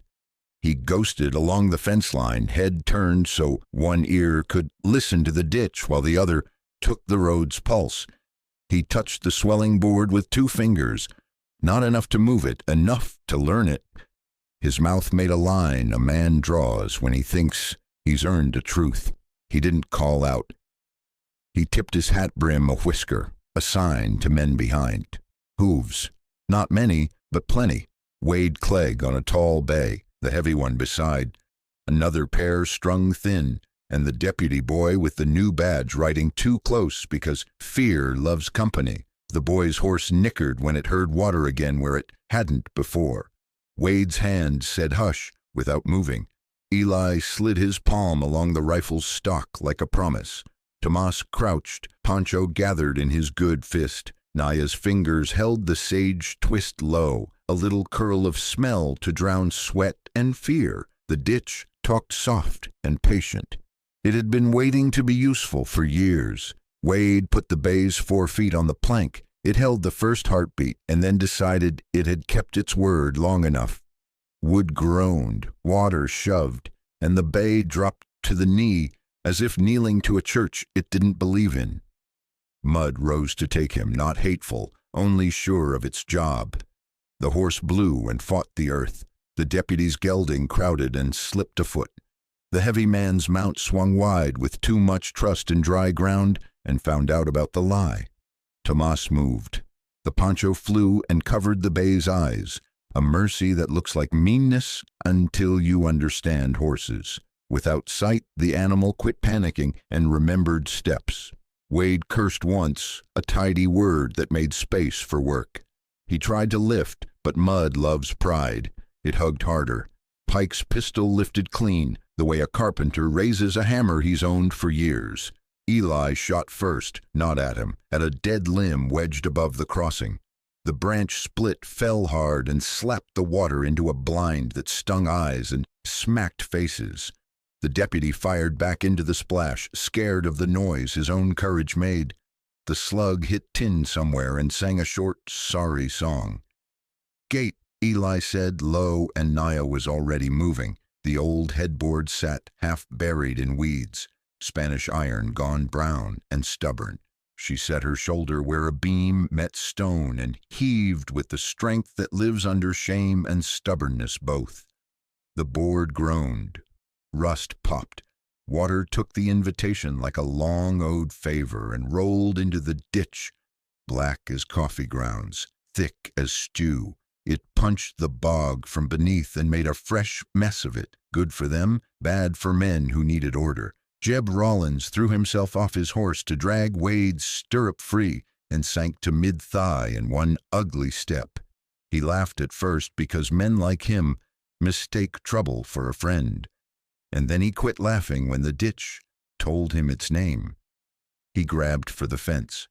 He ghosted along the fence line, head turned so one ear could listen to the ditch while the other took the road's pulse. He touched the swelling board with 2 fingers, not enough to move it, enough to learn it. His mouth made a line a man draws when he thinks he's earned a truth. He didn't call out. He tipped his hat brim a whisker, a sign to men behind. Hooves. Not many, but plenty. Wade Clegg on a tall bay, the heavy one beside. Another pair strung thin, and the deputy boy with the new badge riding too close because fear loves company. The boy's horse nickered when it heard water again where it hadn't before. Wade's hand said hush without moving. Eli slid his palm along the rifle's stock like a promise. Tomas crouched, poncho gathered in his good fist. Naya's fingers held the sage twist low, a little curl of smell to drown sweat and fear. The ditch talked soft and patient. It had been waiting to be useful for years. Wade put the bay's 4 feet on the plank. It held the first heartbeat and then decided it had kept its word long enough. Wood groaned, water shoved, and the bay dropped to the knee as if kneeling to a church it didn't believe in. Mud rose to take him, not hateful, only sure of its job. The horse blew and fought the earth. The deputy's gelding crowded and slipped a foot. The heavy man's mount swung wide with too much trust in dry ground and found out about the lie. Tomas moved. The poncho flew and covered the bay's eyes, a mercy that looks like meanness until you understand horses. Without sight, the animal quit panicking and remembered steps. Wade cursed once, a tidy word that made space for work. He tried to lift, but Mud loves pride. It hugged harder. Pike's pistol lifted clean, the way a carpenter raises a hammer he's owned for years. Eli shot first, not at him, at a dead limb wedged above the crossing. The branch split, fell hard, and slapped the water into a blind that stung eyes and smacked faces. The deputy fired back into the splash, scared of the noise his own courage made. The slug hit tin somewhere and sang a short, sorry song. "Gate," Eli said, low, and Naya was already moving. The old headboard sat half buried in weeds, Spanish iron gone brown and stubborn. She set her shoulder where a beam met stone and heaved with the strength that lives under shame and stubbornness both. The board groaned. Rust popped. Water took the invitation like a long-owed favor and rolled into the ditch, black as coffee grounds, thick as stew. It punched the bog from beneath and made a fresh mess of it, good for them, bad for men who needed order. Jeb Rollins threw himself off his horse to drag Wade's stirrup free and sank to mid-thigh in one ugly step. He laughed at first because men like him mistake trouble for a friend. And then he quit laughing when the ditch told him its name. He grabbed for the fence.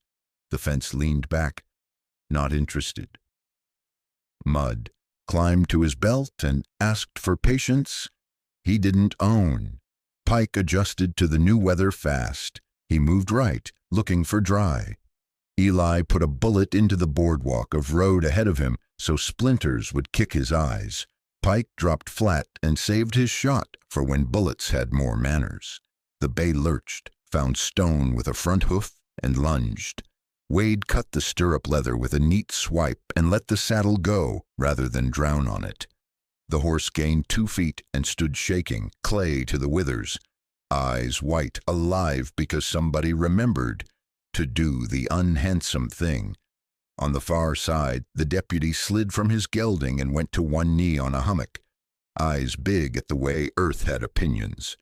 The fence leaned back, not interested. Mud climbed to his belt and asked for patience he didn't own. Pike adjusted to the new weather fast. He moved right, looking for dry. Eli put a bullet into the boardwalk of road ahead of him so splinters would kick his eyes. Pike dropped flat and saved his shot for when bullets had more manners. The bay lurched, found stone with a front hoof, and lunged. Wade cut the stirrup leather with a neat swipe and let the saddle go rather than drown on it. The horse gained 2 feet and stood shaking, clay to the withers, eyes white, alive because somebody remembered to do the unhandsome thing. On the far side, the deputy slid from his gelding and went to one knee on a hummock, eyes big at the way earth had opinions.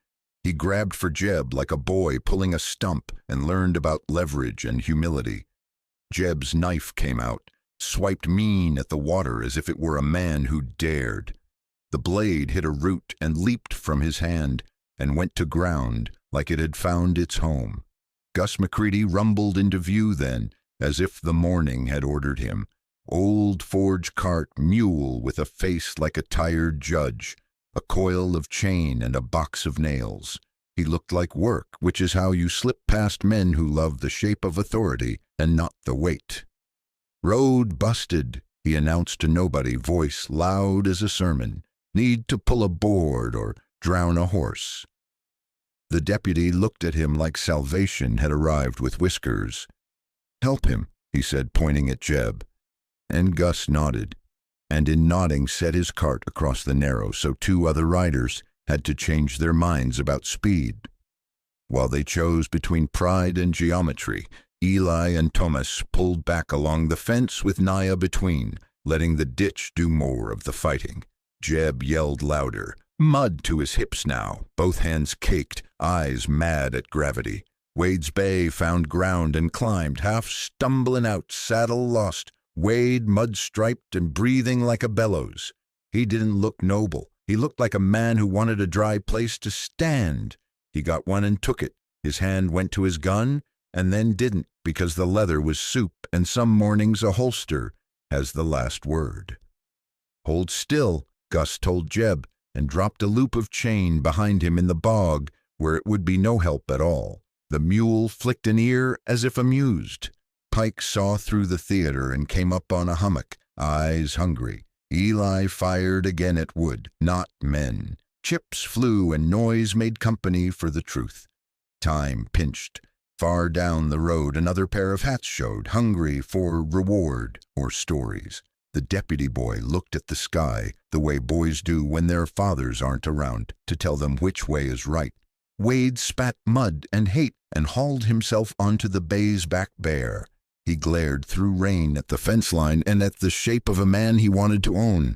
He grabbed for Jeb like a boy pulling a stump and learned about leverage and humility. Jeb's knife came out, swiped mean at the water as if it were a man who dared. The blade hit a root and leaped from his hand and went to ground like it had found its home. Gus McCready rumbled into view then, as if the morning had ordered him. Old forge cart mule with a face like a tired judge, a coil of chain and a box of nails. He looked like work, which is how you slip past men who love the shape of authority and not the weight. "Road busted," he announced to nobody, voice loud as a sermon. "Need to pull a board or drown a horse." The deputy looked at him like salvation had arrived with whiskers. "Help him," he said, pointing at Jeb. And Gus nodded, and in nodding set his cart across the narrow so 2 other riders had to change their minds about speed. While they chose between pride and geometry, Eli and Thomas pulled back along the fence with Naya between, letting the ditch do more of the fighting. Jeb yelled louder, Mud to his hips now, both hands caked, eyes mad at gravity. Wade's bay found ground and climbed, half stumbling out, saddle lost. Wade, mud-striped and breathing like a bellows. He didn't look noble. He looked like a man who wanted a dry place to stand. He got one and took it. His hand went to his gun, and then didn't, because the leather was soup, and some mornings a holster has the last word. "Hold still," Gus told Jeb, and dropped a loop of chain behind him in the bog, where it would be no help at all. The mule flicked an ear as if amused. Pike saw through the theater and came up on a hummock, eyes hungry. Eli fired again at wood, not men. Chips flew and noise made company for the truth. Time pinched. Far down the road another pair of hats showed, hungry for reward or stories. The deputy boy looked at the sky, the way boys do when their fathers aren't around to tell them which way is right. Wade spat mud and hate and hauled himself onto the bay's back bear. He glared through rain at the fence line and at the shape of a man he wanted to own.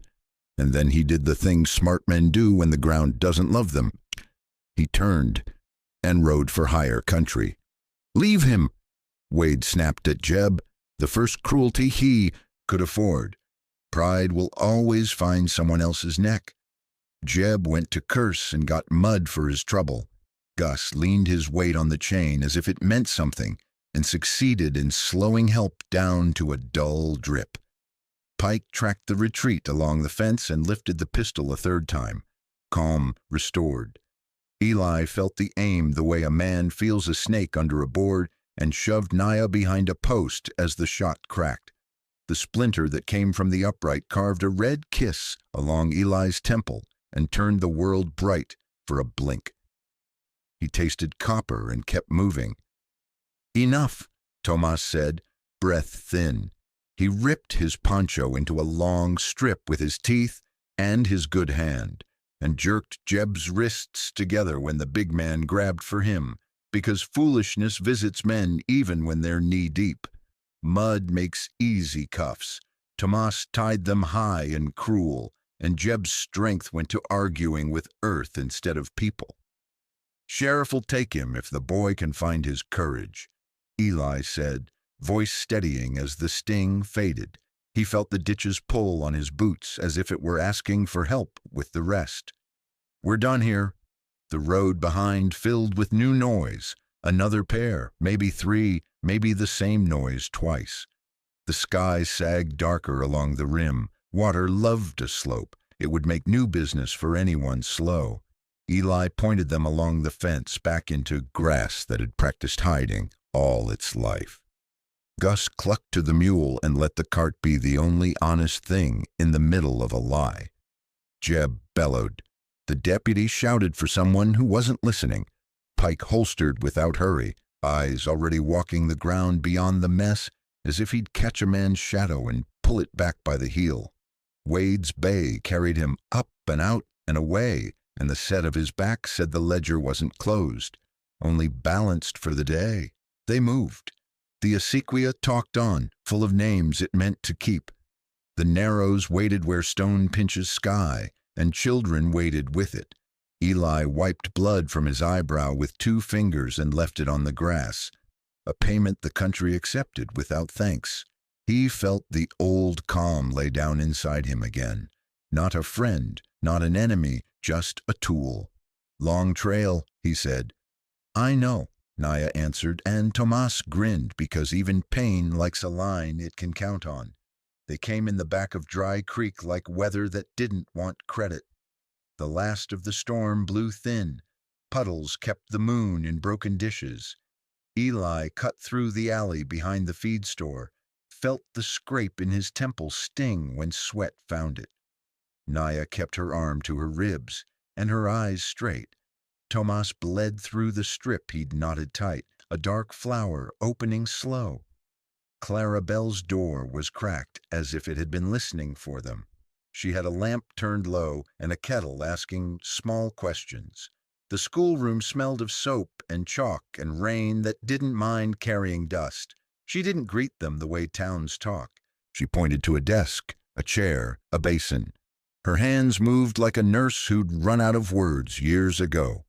And then he did the thing smart men do when the ground doesn't love them. He turned and rode for higher country. "Leave him," Wade snapped at Jeb, the first cruelty he could afford. Pride will always find someone else's neck. Jeb went to curse and got mud for his trouble. Gus leaned his weight on the chain as if it meant something, and succeeded in slowing help down to a dull drip. Pike tracked the retreat along the fence and lifted the pistol a third time. Calm restored. Eli felt the aim the way a man feels a snake under a board and shoved Naya behind a post as the shot cracked. The splinter that came from the upright carved a red kiss along Eli's temple and turned the world bright for a blink. He tasted copper and kept moving. "Enough," Tomas said, breath thin. He ripped his poncho into a long strip with his teeth and his good hand, and jerked Jeb's wrists together when the big man grabbed for him, because foolishness visits men even when they're knee-deep. Mud makes easy cuffs. Tomas tied them high and cruel, and Jeb's strength went to arguing with earth instead of people. "Sheriff'll take him if the boy can find his courage," Eli said, voice steadying as the sting faded. He felt the ditches pull on his boots as if it were asking for help with the rest. "We're done here." The road behind filled with new noise. Another pair, maybe three, maybe the same noise twice. The sky sagged darker along the rim. Water loved a slope. It would make new business for anyone slow. Eli pointed them along the fence back into grass that had practiced hiding all its life. Gus clucked to the mule and let the cart be the only honest thing in the middle of a lie. Jeb bellowed. The deputy shouted for someone who wasn't listening. Pike holstered without hurry, eyes already walking the ground beyond the mess, as if he'd catch a man's shadow and pull it back by the heel. Wade's bay carried him up and out and away, and the set of his back said the ledger wasn't closed, only balanced for the day. They moved. The acequia talked on, full of names it meant to keep. The narrows waited where stone pinches sky, and children waited with it. Eli wiped blood from his eyebrow with 2 fingers and left it on the grass, a payment the country accepted without thanks. He felt the old calm lay down inside him again. Not a friend, not an enemy, just a tool. "Long trail," he said. "I know," Naya answered, and Tomas grinned because even pain likes a line it can count on. They came in the back of Dry Creek like weather that didn't want credit. The last of the storm blew thin. Puddles kept the moon in broken dishes. Eli cut through the alley behind the feed store, felt the scrape in his temple sting when sweat found it. Naya kept her arm to her ribs and her eyes straight. Tomas bled through the strip he'd knotted tight, a dark flower opening slow. Clarabelle's door was cracked as if it had been listening for them. She had a lamp turned low and a kettle asking small questions. The schoolroom smelled of soap and chalk and rain that didn't mind carrying dust. She didn't greet them the way towns talk. She pointed to a desk, a chair, a basin. Her hands moved like a nurse who'd run out of words years ago.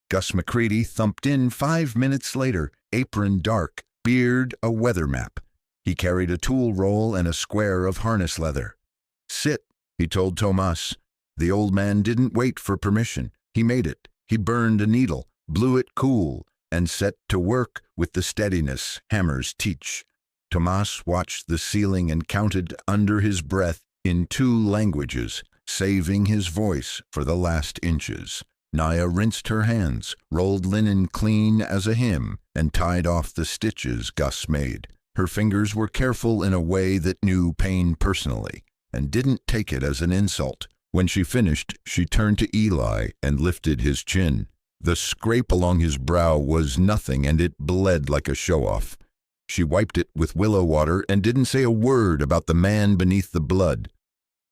Gus McCready thumped in 5 minutes later, apron dark, beard a weather map. He carried a tool roll and a square of harness leather. "Sit," he told Tomas. The old man didn't wait for permission. He made it. He burned a needle, blew it cool, and set to work with the steadiness hammers teach. Tomas watched the ceiling and counted under his breath in 2 languages, saving his voice for the last inches. Naya rinsed her hands, rolled linen clean as a hymn, and tied off the stitches Gus made. Her fingers were careful in a way that knew pain personally, and didn't take it as an insult. When she finished, she turned to Eli and lifted his chin. The scrape along his brow was nothing, and it bled like a show-off. She wiped it with willow water and didn't say a word about the man beneath the blood.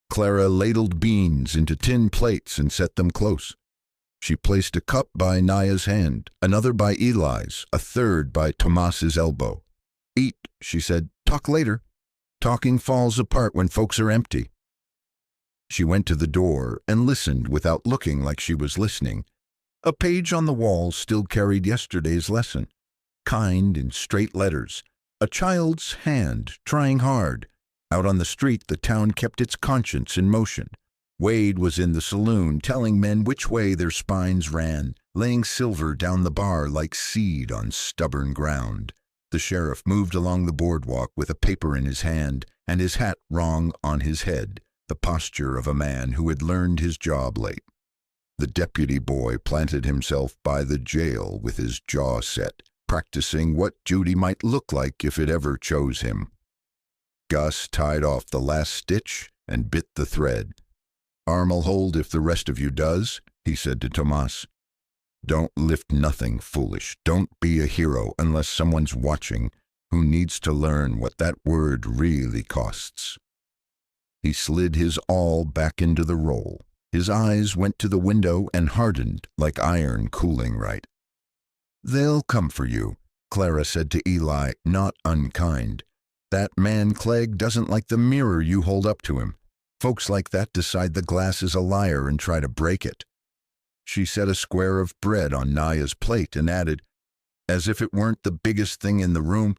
Clara ladled beans into tin plates and set them close. She placed a cup by Naya's hand, another by Eli's, a third by Tomas's elbow. "Eat," she said. "Talk later. Talking falls apart when folks are empty." She went to the door and listened without looking like she was listening. A page on the wall still carried yesterday's lesson. Kind in straight letters. A child's hand, trying hard. Out on the street, the town kept its conscience in motion. Wade was in the saloon, telling men which way their spines ran, laying silver down the bar like seed on stubborn ground. The sheriff moved along the boardwalk with a paper in his hand and his hat wrong on his head, the posture of a man who had learned his job late. The deputy boy planted himself by the jail with his jaw set, practicing what Judy might look like if it ever chose him. Gus tied off the last stitch and bit the thread. "Arm'll hold if the rest of you does," he said to Tomas. "Don't lift nothing, foolish. Don't be a hero unless someone's watching who needs to learn what that word really costs." He slid his awl back into the roll. His eyes went to the window and hardened like iron cooling right. "They'll come for you," Clara said to Eli, not unkind. "That man Clegg doesn't like the mirror you hold up to him. Folks like that decide the glass is a liar and try to break it." She set a square of bread on Naya's plate and added, as if it weren't the biggest thing in the room,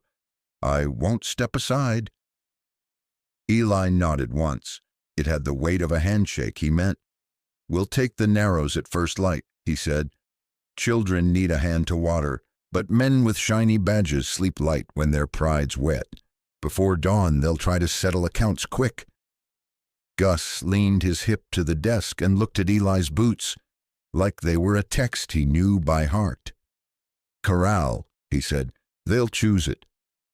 "I won't step aside." Eli nodded once. It had the weight of a handshake, he meant. "We'll take the Narrows at first light," he said. "Children need a hand to water, but men with shiny badges sleep light when their pride's wet. Before dawn, they'll try to settle accounts quick." Gus leaned his hip to the desk and looked at Eli's boots, like they were a text he knew by heart. "Corral," he said. "They'll choose it.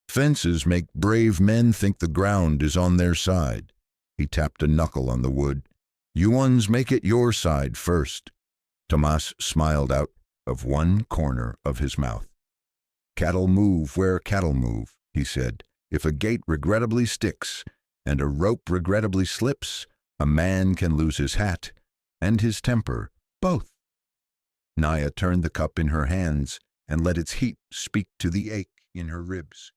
Fences make brave men think the ground is on their side." He tapped a knuckle on the wood. "You ones make it your side first." Tomas smiled out of one corner of his mouth. "Cattle move where cattle move," he said. "If a gate regrettably sticks and a rope regrettably slips, a man can lose his hat and his temper, both." Naya turned the cup in her hands and let its heat speak to the ache in her ribs.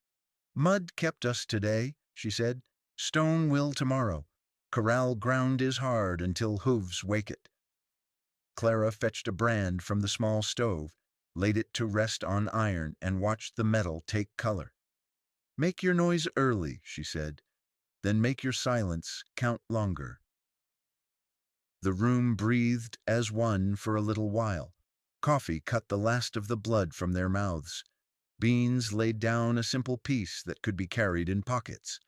"Mud kept us today," she said. "Stone will tomorrow. Corral ground is hard until hooves wake it." Clara fetched a brand from the small stove, laid it to rest on iron, and watched the metal take color. "Make your noise early," she said. "Then make your silence count longer." The room breathed as one for a little while. Coffee cut the last of the blood from their mouths. Beans laid down a simple piece that could be carried in pockets.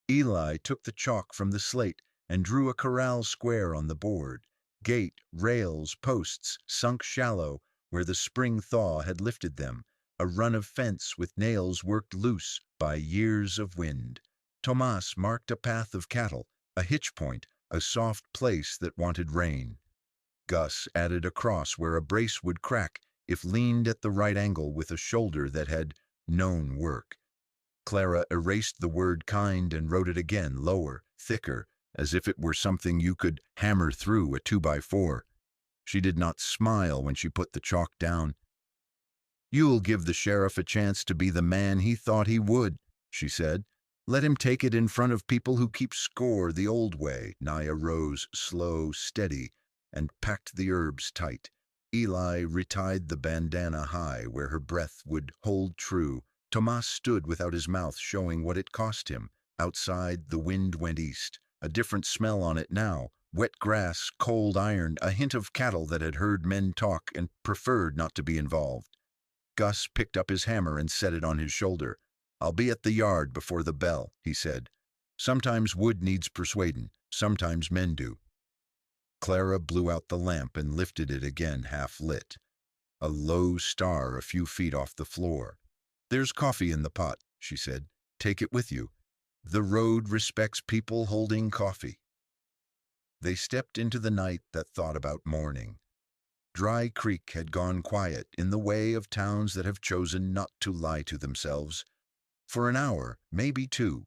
Eli took the chalk from the slate and drew a corral square on the board. Gate, rails, posts, sunk shallow where the spring thaw had lifted them. A run of fence with nails worked loose by years of wind. Tomas marked a path of cattle, a hitch point, a soft place that wanted rain. Gus added a cross where a brace would crack if leaned at the right angle with a shoulder that had known work. Clara erased the word kind and wrote it again, lower, thicker, as if it were something you could hammer through a 2x4. She did not smile when she put the chalk down. "You'll give the sheriff a chance to be the man he thought he would," she said. "Let him take it in front of people who keep score the old way." Naya rose, slow, steady, and packed the herbs tight. Eli retied the bandana high where her breath would hold true. Tomas stood without his mouth showing what it cost him. Outside, the wind went east. A different smell on it now. Wet grass, cold iron, a hint of cattle that had heard men talk and preferred not to be involved. Gus picked up his hammer and set it on his shoulder. "I'll be at the yard before the bell," he said. "Sometimes wood needs persuadin', sometimes men do." Clara blew out the lamp and lifted it again half lit. A low star a few feet off the floor. "There's coffee in the pot," she said. "Take it with you. The road respects people holding coffee." They stepped into the night that thought about morning. Dry Creek had gone quiet in the way of towns that have chosen not to lie to themselves. For an hour, maybe two,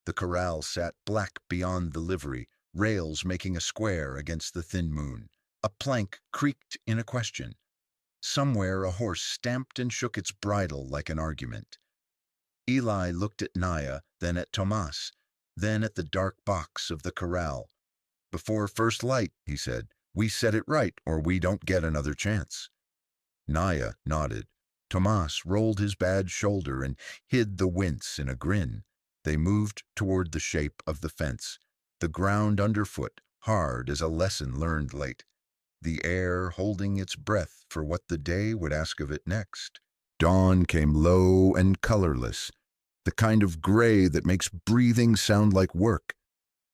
the corral sat black beyond the livery, rails making a square against the thin moon. A plank creaked in a question. Somewhere a horse stamped and shook its bridle like an argument. Eli looked at Naya, then at Tomas, then at the dark box of the corral. "Before first light," he said, "we set it right or we don't get another chance." Naya nodded. Tomas rolled his bad shoulder and hid the wince in a grin. They moved toward the shape of the fence, the ground underfoot hard as a lesson learned late, the air holding its breath for what the day would ask of it next. Dawn came low and colorless, the kind of gray that makes breathing sound like work.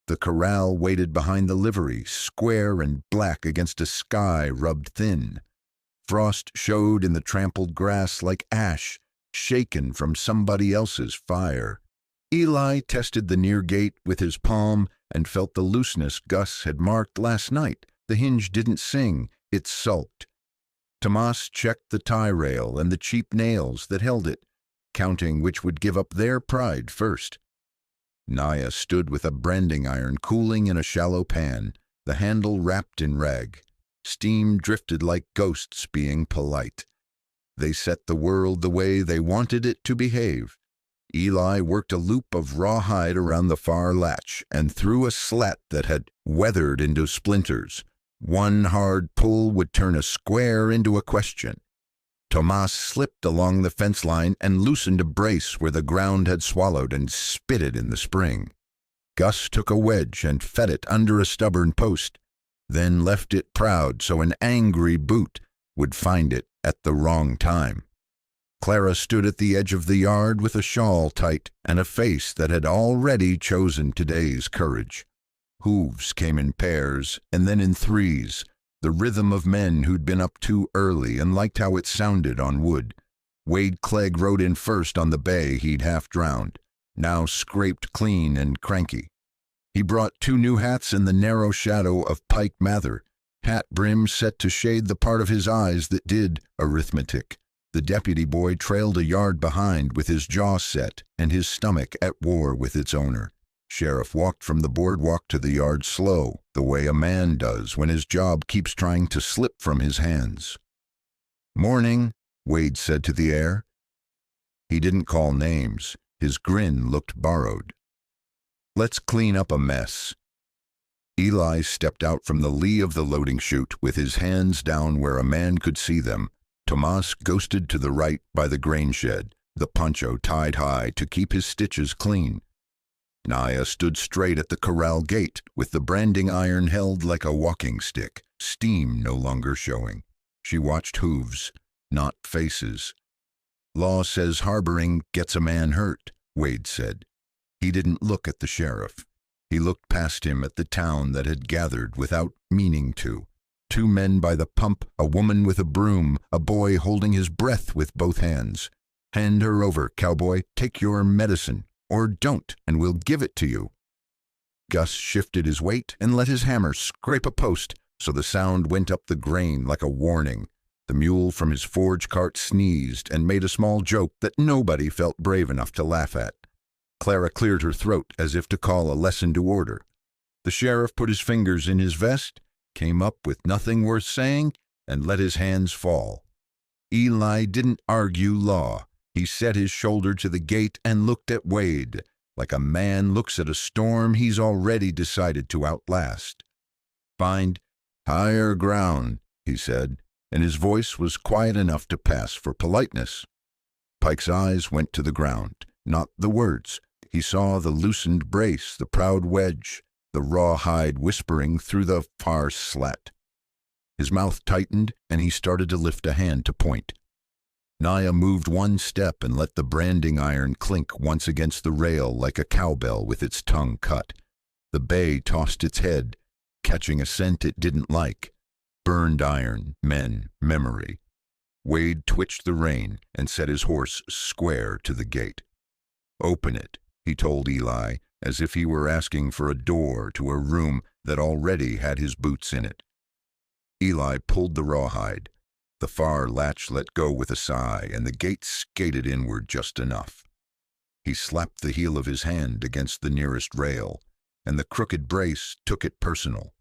The corral waited behind the livery, square and black against a sky rubbed thin. Frost showed in the trampled grass like ash, shaken from somebody else's fire. Eli tested the near gate with his palm and felt the looseness Gus had marked last night. The hinge didn't sing, it sulked. Tomas checked the tie rail and the cheap nails that held it, counting which would give up their pride first. Naya stood with a branding iron cooling in a shallow pan, the handle wrapped in rag. Steam drifted like ghosts being polite. They set the world the way they wanted it to behave. Eli worked a loop of rawhide around the far latch and threw a slat that had weathered into splinters. One hard pull would turn a square into a question. Tomas slipped along the fence line and loosened a brace where the ground had swallowed and spitted in the spring. Gus took a wedge and fed it under a stubborn post, then left it proud so an angry boot would find it at the wrong time. Clara stood at the edge of the yard with a shawl tight and a face that had already chosen today's courage. Hooves came in pairs and then in threes, the rhythm of men who'd been up too early and liked how it sounded on wood. Wade Clegg rode in first on the bay he'd half drowned, now scraped clean and cranky. He brought 2 new hats in the narrow shadow of Pike Mather, hat brim set to shade the part of his eyes that did arithmetic. The deputy boy trailed a yard behind with his jaw set and his stomach at war with its owner. Sheriff walked from the boardwalk to the yard slow, the way a man does when his job keeps trying to slip from his hands. "Morning," Wade said to the air. He didn't call names. His grin looked borrowed. "Let's clean up a mess." Eli stepped out from the lee of the loading chute with his hands down where a man could see them. Tomas ghosted to the right by the grain shed, the poncho tied high to keep his stitches clean. Naya stood straight at the corral gate with the branding iron held like a walking stick, steam no longer showing. She watched hooves, not faces. "Law says harboring gets a man hurt," Wade said. He didn't look at the sheriff. He looked past him at the town that had gathered without meaning to. 2 men by the pump, a woman with a broom, a boy holding his breath with both hands. "Hand her over, cowboy. Take your medicine. Or don't, and we'll give it to you." Gus shifted his weight and let his hammer scrape a post so the sound went up the grain like a warning. The mule from his forge cart sneezed and made a small joke that nobody felt brave enough to laugh at. Clara cleared her throat as if to call a lesson to order. The sheriff put his fingers in his vest, came up with nothing worth saying, and let his hands fall. Eli didn't argue law. He set his shoulder to the gate and looked at Wade, like a man looks at a storm he's already decided to outlast. "Find higher ground," he said. and his voice was quiet enough to pass for politeness. Pike's eyes went to the ground, not the words. He saw the loosened brace, the proud wedge, the raw hide whispering through the far slat. His mouth tightened, and he started to lift a hand to point. Naya moved one step and let the branding iron clink once against the rail like a cowbell with its tongue cut. The bay tossed its head, catching a scent it didn't like. Burned iron, men, memory. Wade twitched the rein and set his horse square to the gate. "Open it," he told Eli, as if he were asking for a door to a room that already had his boots in it. Eli pulled the rawhide. The far latch let go with a sigh, and the gate skated inward just enough. He slapped the heel of his hand against the nearest rail, and the crooked brace took it personal.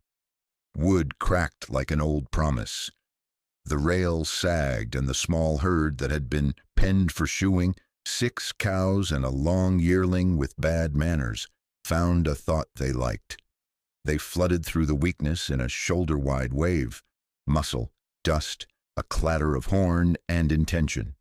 Wood cracked like an old promise. The rail sagged, and the small herd that had been penned for shoeing, 6 cows and a long yearling with bad manners, found a thought they liked. They flooded through the weakness in a shoulder-wide wave. Muscle, dust, a clatter of horn, and intention.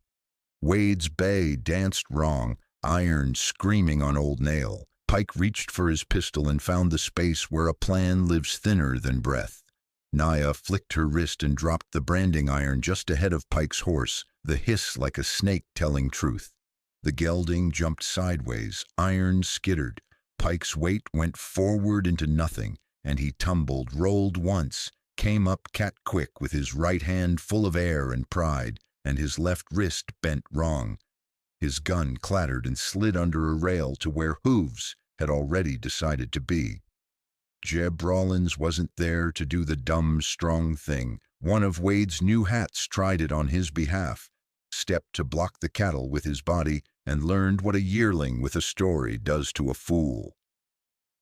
Wade's bay danced wrong, iron screaming on old nail. Pike reached for his pistol and found the space where a plan lives thinner than breath. Naya flicked her wrist and dropped the branding iron just ahead of Pike's horse, the hiss like a snake telling truth. The gelding jumped sideways, iron skittered. Pike's weight went forward into nothing, and he tumbled, rolled once, came up cat-quick with his right hand full of air and pride, and his left wrist bent wrong. His gun clattered and slid under a rail to where hooves had already decided to be. Jeb Rawlins wasn't there to do the dumb, strong thing. One of Wade's new hats tried it on his behalf, stepped to block the cattle with his body, and learned what a yearling with a story does to a fool.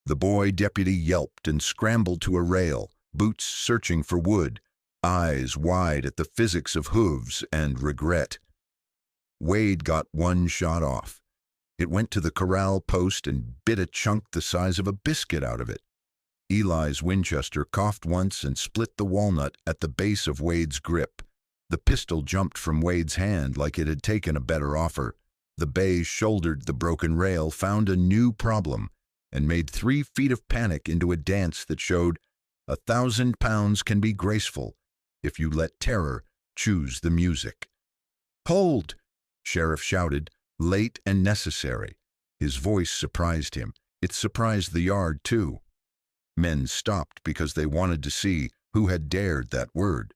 The boy deputy yelped and scrambled to a rail, boots searching for wood, eyes wide at the physics of hooves and regret. Wade got one shot off. It went to the corral post and bit a chunk the size of a biscuit out of it. Eli's Winchester coughed once and split the walnut at the base of Wade's grip. The pistol jumped from Wade's hand like it had taken a better offer. The bay shouldered the broken rail, found a new problem, and made 3 feet of panic into a dance that showed 1,000 pounds can be graceful if you let terror choose the music. "Hold!" Sheriff shouted, late and necessary. His voice surprised him. It surprised the yard, too. Men stopped because they wanted to see who had dared that word.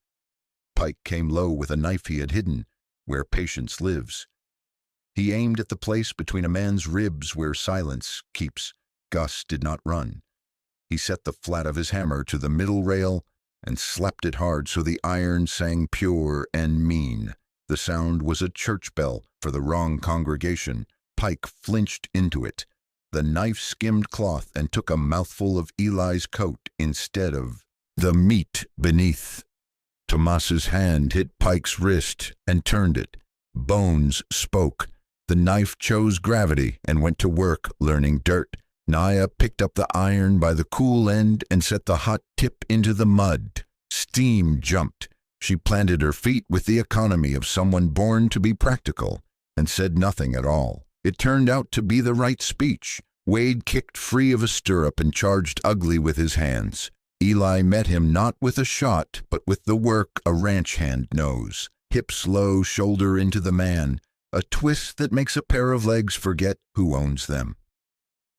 Pike came low with a knife he had hidden, where patience lives. He aimed at the place between a man's ribs where silence keeps. Gus did not run. He set the flat of his hammer to the middle rail and slapped it hard so the iron sang pure and mean. The sound was a church bell for the wrong congregation. Pike flinched into it. The knife skimmed cloth and took a mouthful of Eli's coat instead of the meat beneath. Tomas's hand hit Pike's wrist and turned it. Bones spoke. The knife chose gravity and went to work learning dirt. Naya picked up the iron by the cool end and set the hot tip into the mud. Steam jumped. She planted her feet with the economy of someone born to be practical and said nothing at all. It turned out to be the right speech. Wade kicked free of a stirrup and charged ugly with his hands. Eli met him not with a shot, but with the work a ranch hand knows. Hips low, shoulder into the man. A twist that makes a pair of legs forget who owns them.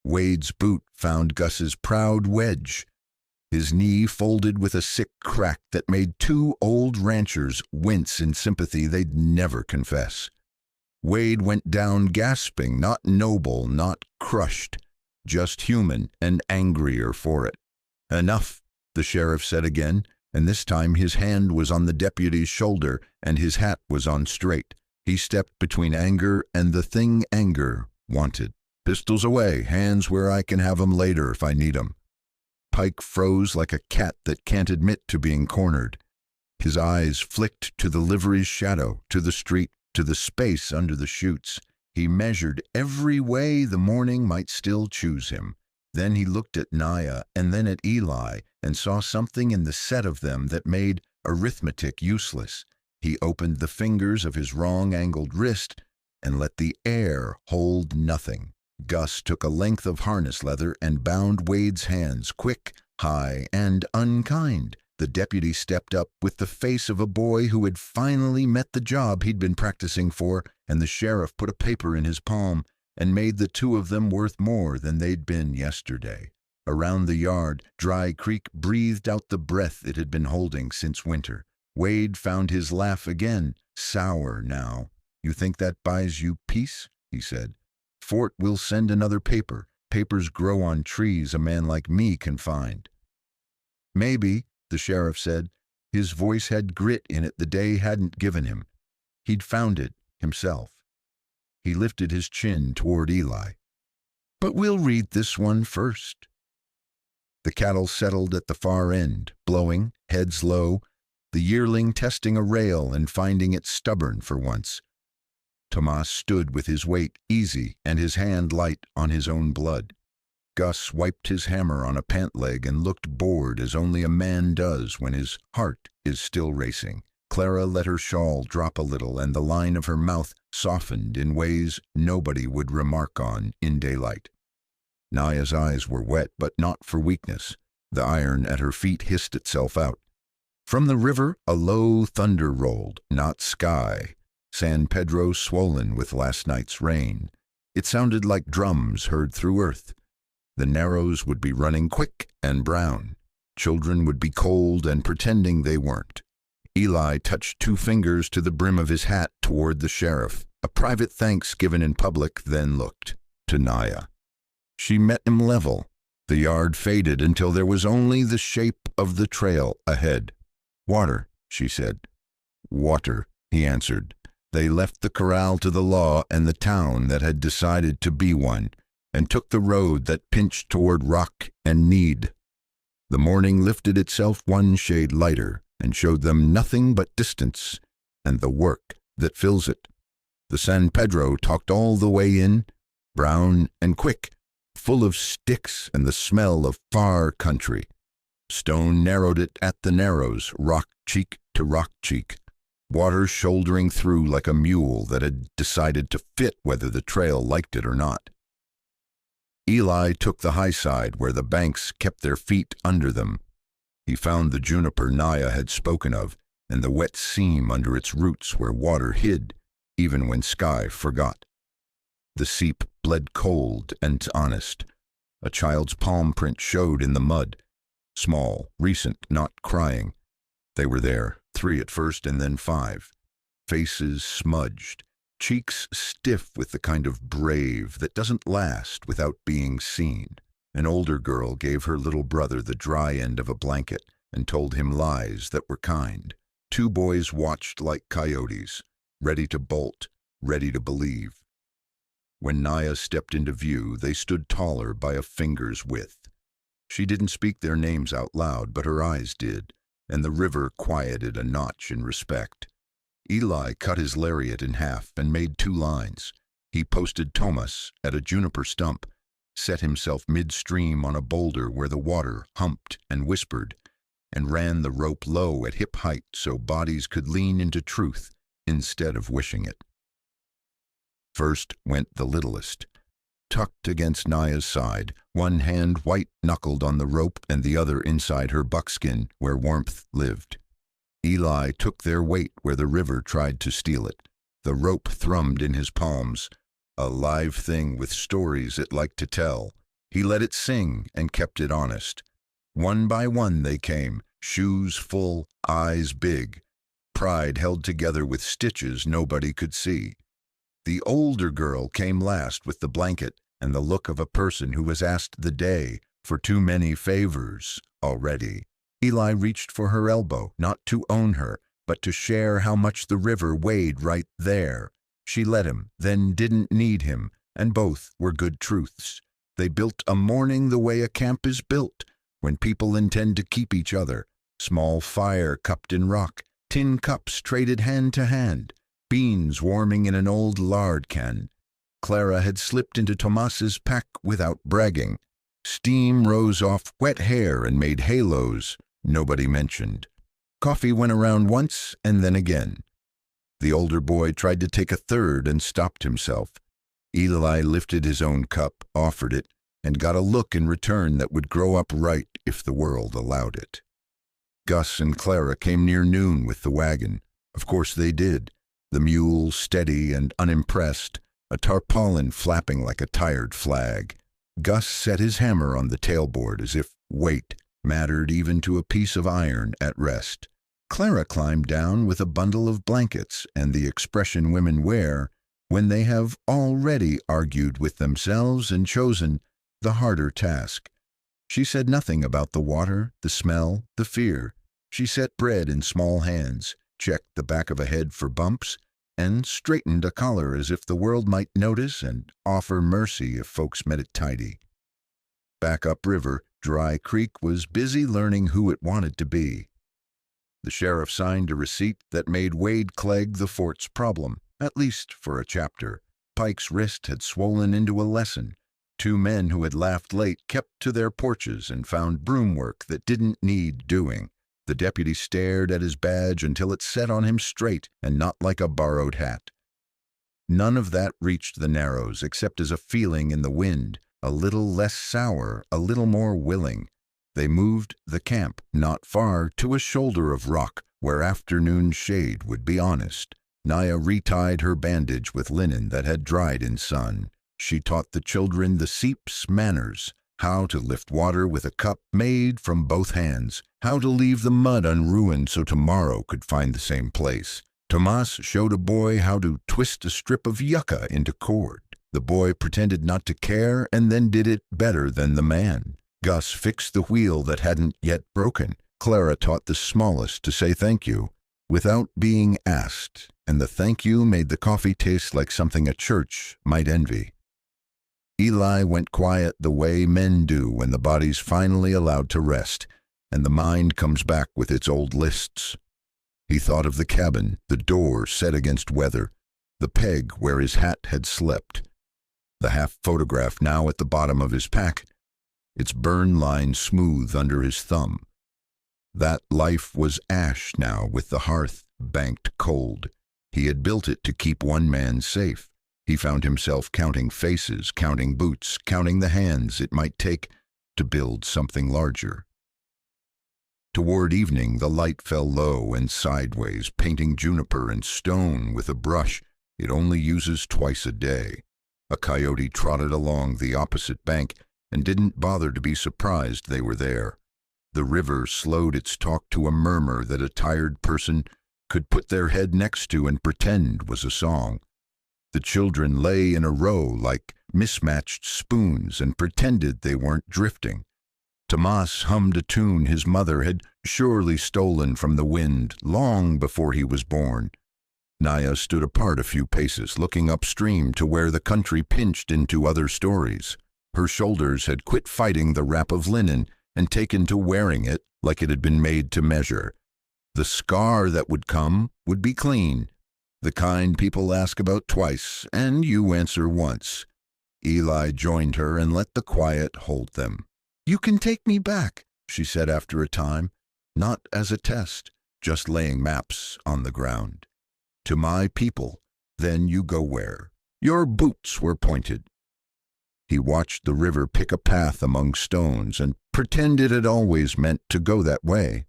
Wade's boot found Gus's proud wedge. His knee folded with a sick crack that made 2 old ranchers wince in sympathy they'd never confess. Wade went down gasping, not noble, not crushed, just human and angrier for it. "Enough," the sheriff said again, and this time his hand was on the deputy's shoulder and his hat was on straight. He stepped between anger and the thing anger wanted. "Pistols away, hands where I can have 'em later if I need 'em." Pike froze like a cat that can't admit to being cornered. His eyes flicked to the livery's shadow, to the street, to the space under the chutes. He measured every way the morning might still choose him. Then he looked at Naya and then at Eli and saw something in the set of them that made arithmetic useless. He opened the fingers of his wrong-angled wrist and let the air hold nothing. Gus took a length of harness leather and bound Wade's hands, quick, high, and unkind. The deputy stepped up with the face of a boy who had finally met the job he'd been practicing for, and the sheriff put a paper in his palm and made the two of them worth more than they'd been yesterday. Around the yard, Dry Creek breathed out the breath it had been holding since winter. Wade found his laugh again, sour now. "You think that buys you peace?" he said. "Fort will send another paper. Papers grow on trees a man like me can find." "Maybe," the sheriff said. His voice had grit in it the day hadn't given him. He'd found it himself. He lifted his chin toward Eli. "But we'll read this one first." The cattle settled at the far end, blowing, heads low, the yearling testing a rail and finding it stubborn for once. Tomas stood with his weight easy and his hand light on his own blood. Gus wiped his hammer on a pant leg and looked bored as only a man does when his heart is still racing. Clara let her shawl drop a little and the line of her mouth softened in ways nobody would remark on in daylight. Naya's eyes were wet, but not for weakness. The iron at her feet hissed itself out. From the river a low thunder rolled, not sky. San Pedro swollen with last night's rain. It sounded like drums heard through earth. The Narrows would be running quick and brown. Children would be cold and pretending they weren't. Eli touched 2 fingers to the brim of his hat toward the sheriff. A private thanks given in public, then looked to Naya. She met him level. The yard faded until there was only the shape of the trail ahead. "Water," she said. "Water," he answered. They left the corral to the law and the town that had decided to be one, and took the road that pinched toward rock and need. The morning lifted itself 1 shade lighter and showed them nothing but distance and the work that fills it. The San Pedro talked all the way in, brown and quick, full of sticks and the smell of far country. Stone narrowed it at the Narrows, rock cheek to rock cheek. Water shouldering through like a mule that had decided to fit whether the trail liked it or not. Eli took the high side where the banks kept their feet under them. He found the juniper Naya had spoken of and the wet seam under its roots where water hid, even when sky forgot. The seep bled cold and honest. A child's palm print showed in the mud. Small, recent, not crying. They were there, 3 at first and then 5. Faces smudged, cheeks stiff with the kind of brave that doesn't last without being seen. An older girl gave her little brother the dry end of a blanket and told him lies that were kind. 2 boys watched like coyotes, ready to bolt, ready to believe. When Naya stepped into view, they stood taller by a finger's width. She didn't speak their names out loud, but her eyes did, and the river quieted a notch in respect. Eli cut his lariat in half and made 2 lines. He posted Tomas at a juniper stump, set himself midstream on a boulder where the water humped and whispered, and ran the rope low at hip height so bodies could lean into truth instead of wishing it. First went the littlest, tucked against Naya's side, one hand white-knuckled on the rope and the other inside her buckskin where warmth lived. Eli took their weight where the river tried to steal it. The rope thrummed in his palms, a live thing with stories it liked to tell. He let it sing and kept it honest. One by one they came, shoes full, eyes big, pride held together with stitches nobody could see. The older girl came last with the blanket and the look of a person who has asked the day for too many favors already. Eli reached for her elbow, not to own her, but to share how much the river weighed right there. She let him, then didn't need him, and both were good truths. They built a morning the way a camp is built, when people intend to keep each other. Small fire cupped in rock, tin cups traded hand to hand, beans warming in an old lard can. Clara had slipped into Tomas's pack without bragging. Steam rose off wet hair and made halos nobody mentioned. Coffee went around once and then again. The older boy tried to take a third and stopped himself. Eli lifted his own cup, offered it, and got a look in return that would grow up right if the world allowed it. Gus and Clara came near noon with the wagon. Of course they did, the mule steady and unimpressed, a tarpaulin flapping like a tired flag. Gus set his hammer on the tailboard as if weight mattered even to a piece of iron at rest. Clara climbed down with a bundle of blankets and the expression women wear when they have already argued with themselves and chosen the harder task. She said nothing about the water, the smell, the fear. She set bread in small hands, checked the back of a head for bumps, and straightened a collar as if the world might notice and offer mercy if folks met it tidy. Back upriver, Dry Creek was busy learning who it wanted to be. The sheriff signed a receipt that made Wade Clegg the fort's problem, at least for a chapter. Pike's wrist had swollen into a lesson. 2 men who had laughed late kept to their porches and found broom work that didn't need doing. The deputy stared at his badge until it set on him straight and not like a borrowed hat. None of that reached the Narrows except as a feeling in the wind, a little less sour, a little more willing. They moved the camp not far to a shoulder of rock where afternoon shade would be honest. Naya retied her bandage with linen that had dried in sun. She taught the children the seep's manners, how to lift water with a cup made from both hands, how to leave the mud unruined so tomorrow could find the same place. Tomas showed a boy how to twist a strip of yucca into cord. The boy pretended not to care and then did it better than the man. Gus fixed the wheel that hadn't yet broken. Clara taught the smallest to say thank you without being asked, and the thank you made the coffee taste like something a church might envy. Eli went quiet the way men do when the body's finally allowed to rest, and the mind comes back with its old lists. He thought of the cabin, the door set against weather, the peg where his hat had slept, the half-photograph now at the bottom of his pack, its burn line smooth under his thumb. That life was ash now with the hearth banked cold. He had built it to keep one man safe. He found himself counting faces, counting boots, counting the hands it might take to build something larger. Toward evening, the light fell low and sideways, painting juniper and stone with a brush it only uses twice a day. A coyote trotted along the opposite bank and didn't bother to be surprised they were there. The river slowed its talk to a murmur that a tired person could put their head next to and pretend was a song. The children lay in a row like mismatched spoons and pretended they weren't drifting. Tomas hummed a tune his mother had surely stolen from the wind long before he was born. Naya stood apart a few paces, looking upstream to where the country pinched into other stories. Her shoulders had quit fighting the wrap of linen and taken to wearing it like it had been made to measure. The scar that would come would be clean, the kind people ask about twice, and you answer once. Eli joined her and let the quiet hold them. "You can take me back," she said after a time, not as a test, just laying maps on the ground. "To my people, then you go where your boots were pointed." He watched the river pick a path among stones and pretend it had always meant to go that way.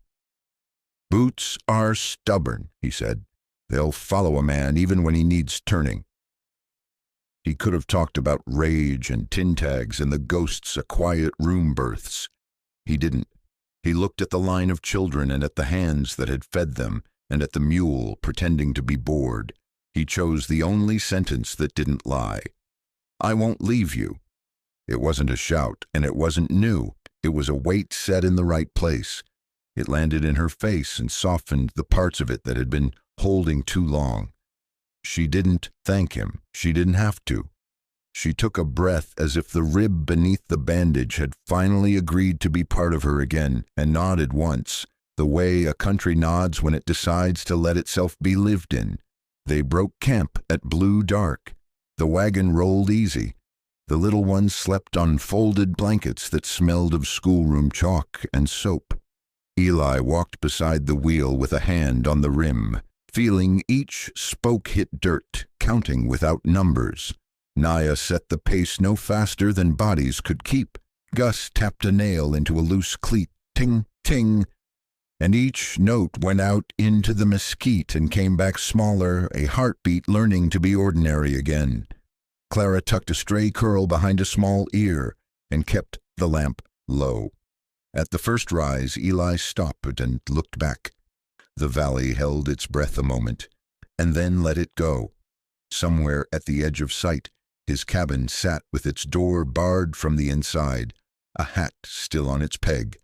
"Boots are stubborn," he said. "They'll follow a man even when he needs turning." He could have talked about rage and tin tags and the ghosts of quiet room births. He didn't. He looked at the line of children and at the hands that had fed them and at the mule pretending to be bored. He chose the only sentence that didn't lie. "I won't leave you." It wasn't a shout, and it wasn't new. It was a weight set in the right place. It landed in her face and softened the parts of it that had been holding too long. She didn't thank him. She didn't have to. She took a breath as if the rib beneath the bandage had finally agreed to be part of her again, and nodded once, the way a country nods when it decides to let itself be lived in. They broke camp at blue dark. The wagon rolled easy. The little ones slept on folded blankets that smelled of schoolroom chalk and soap. Eli walked beside the wheel with a hand on the rim, feeling each spoke hit dirt, counting without numbers. Naya set the pace no faster than bodies could keep. Gus tapped a nail into a loose cleat, ting, ting, and each note went out into the mesquite and came back smaller, a heartbeat learning to be ordinary again. Clara tucked a stray curl behind a small ear and kept the lamp low. At the first rise, Eli stopped and looked back. The valley held its breath a moment, and then let it go. Somewhere at the edge of sight, his cabin sat with its door barred from the inside, a hat still on its peg,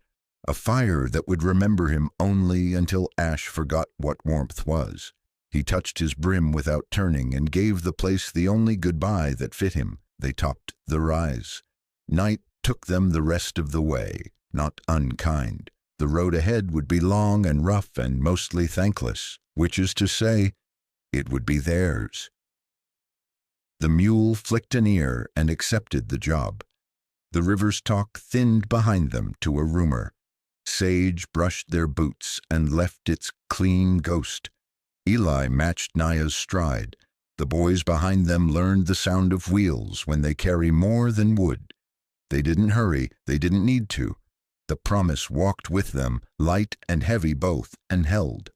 a fire that would remember him only until ash forgot what warmth was. He touched his brim without turning and gave the place the only goodbye that fit him. They topped the rise. Night took them the rest of the way, not unkind. The road ahead would be long and rough and mostly thankless, which is to say, it would be theirs. The mule flicked an ear and accepted the job. The river's talk thinned behind them to a rumor. Sage brushed their boots and left its clean ghost. Eli matched Naya's stride. The boys behind them learned the sound of wheels when they carry more than wood. They didn't hurry, they didn't need to. The promise walked with them, light and heavy both, and held.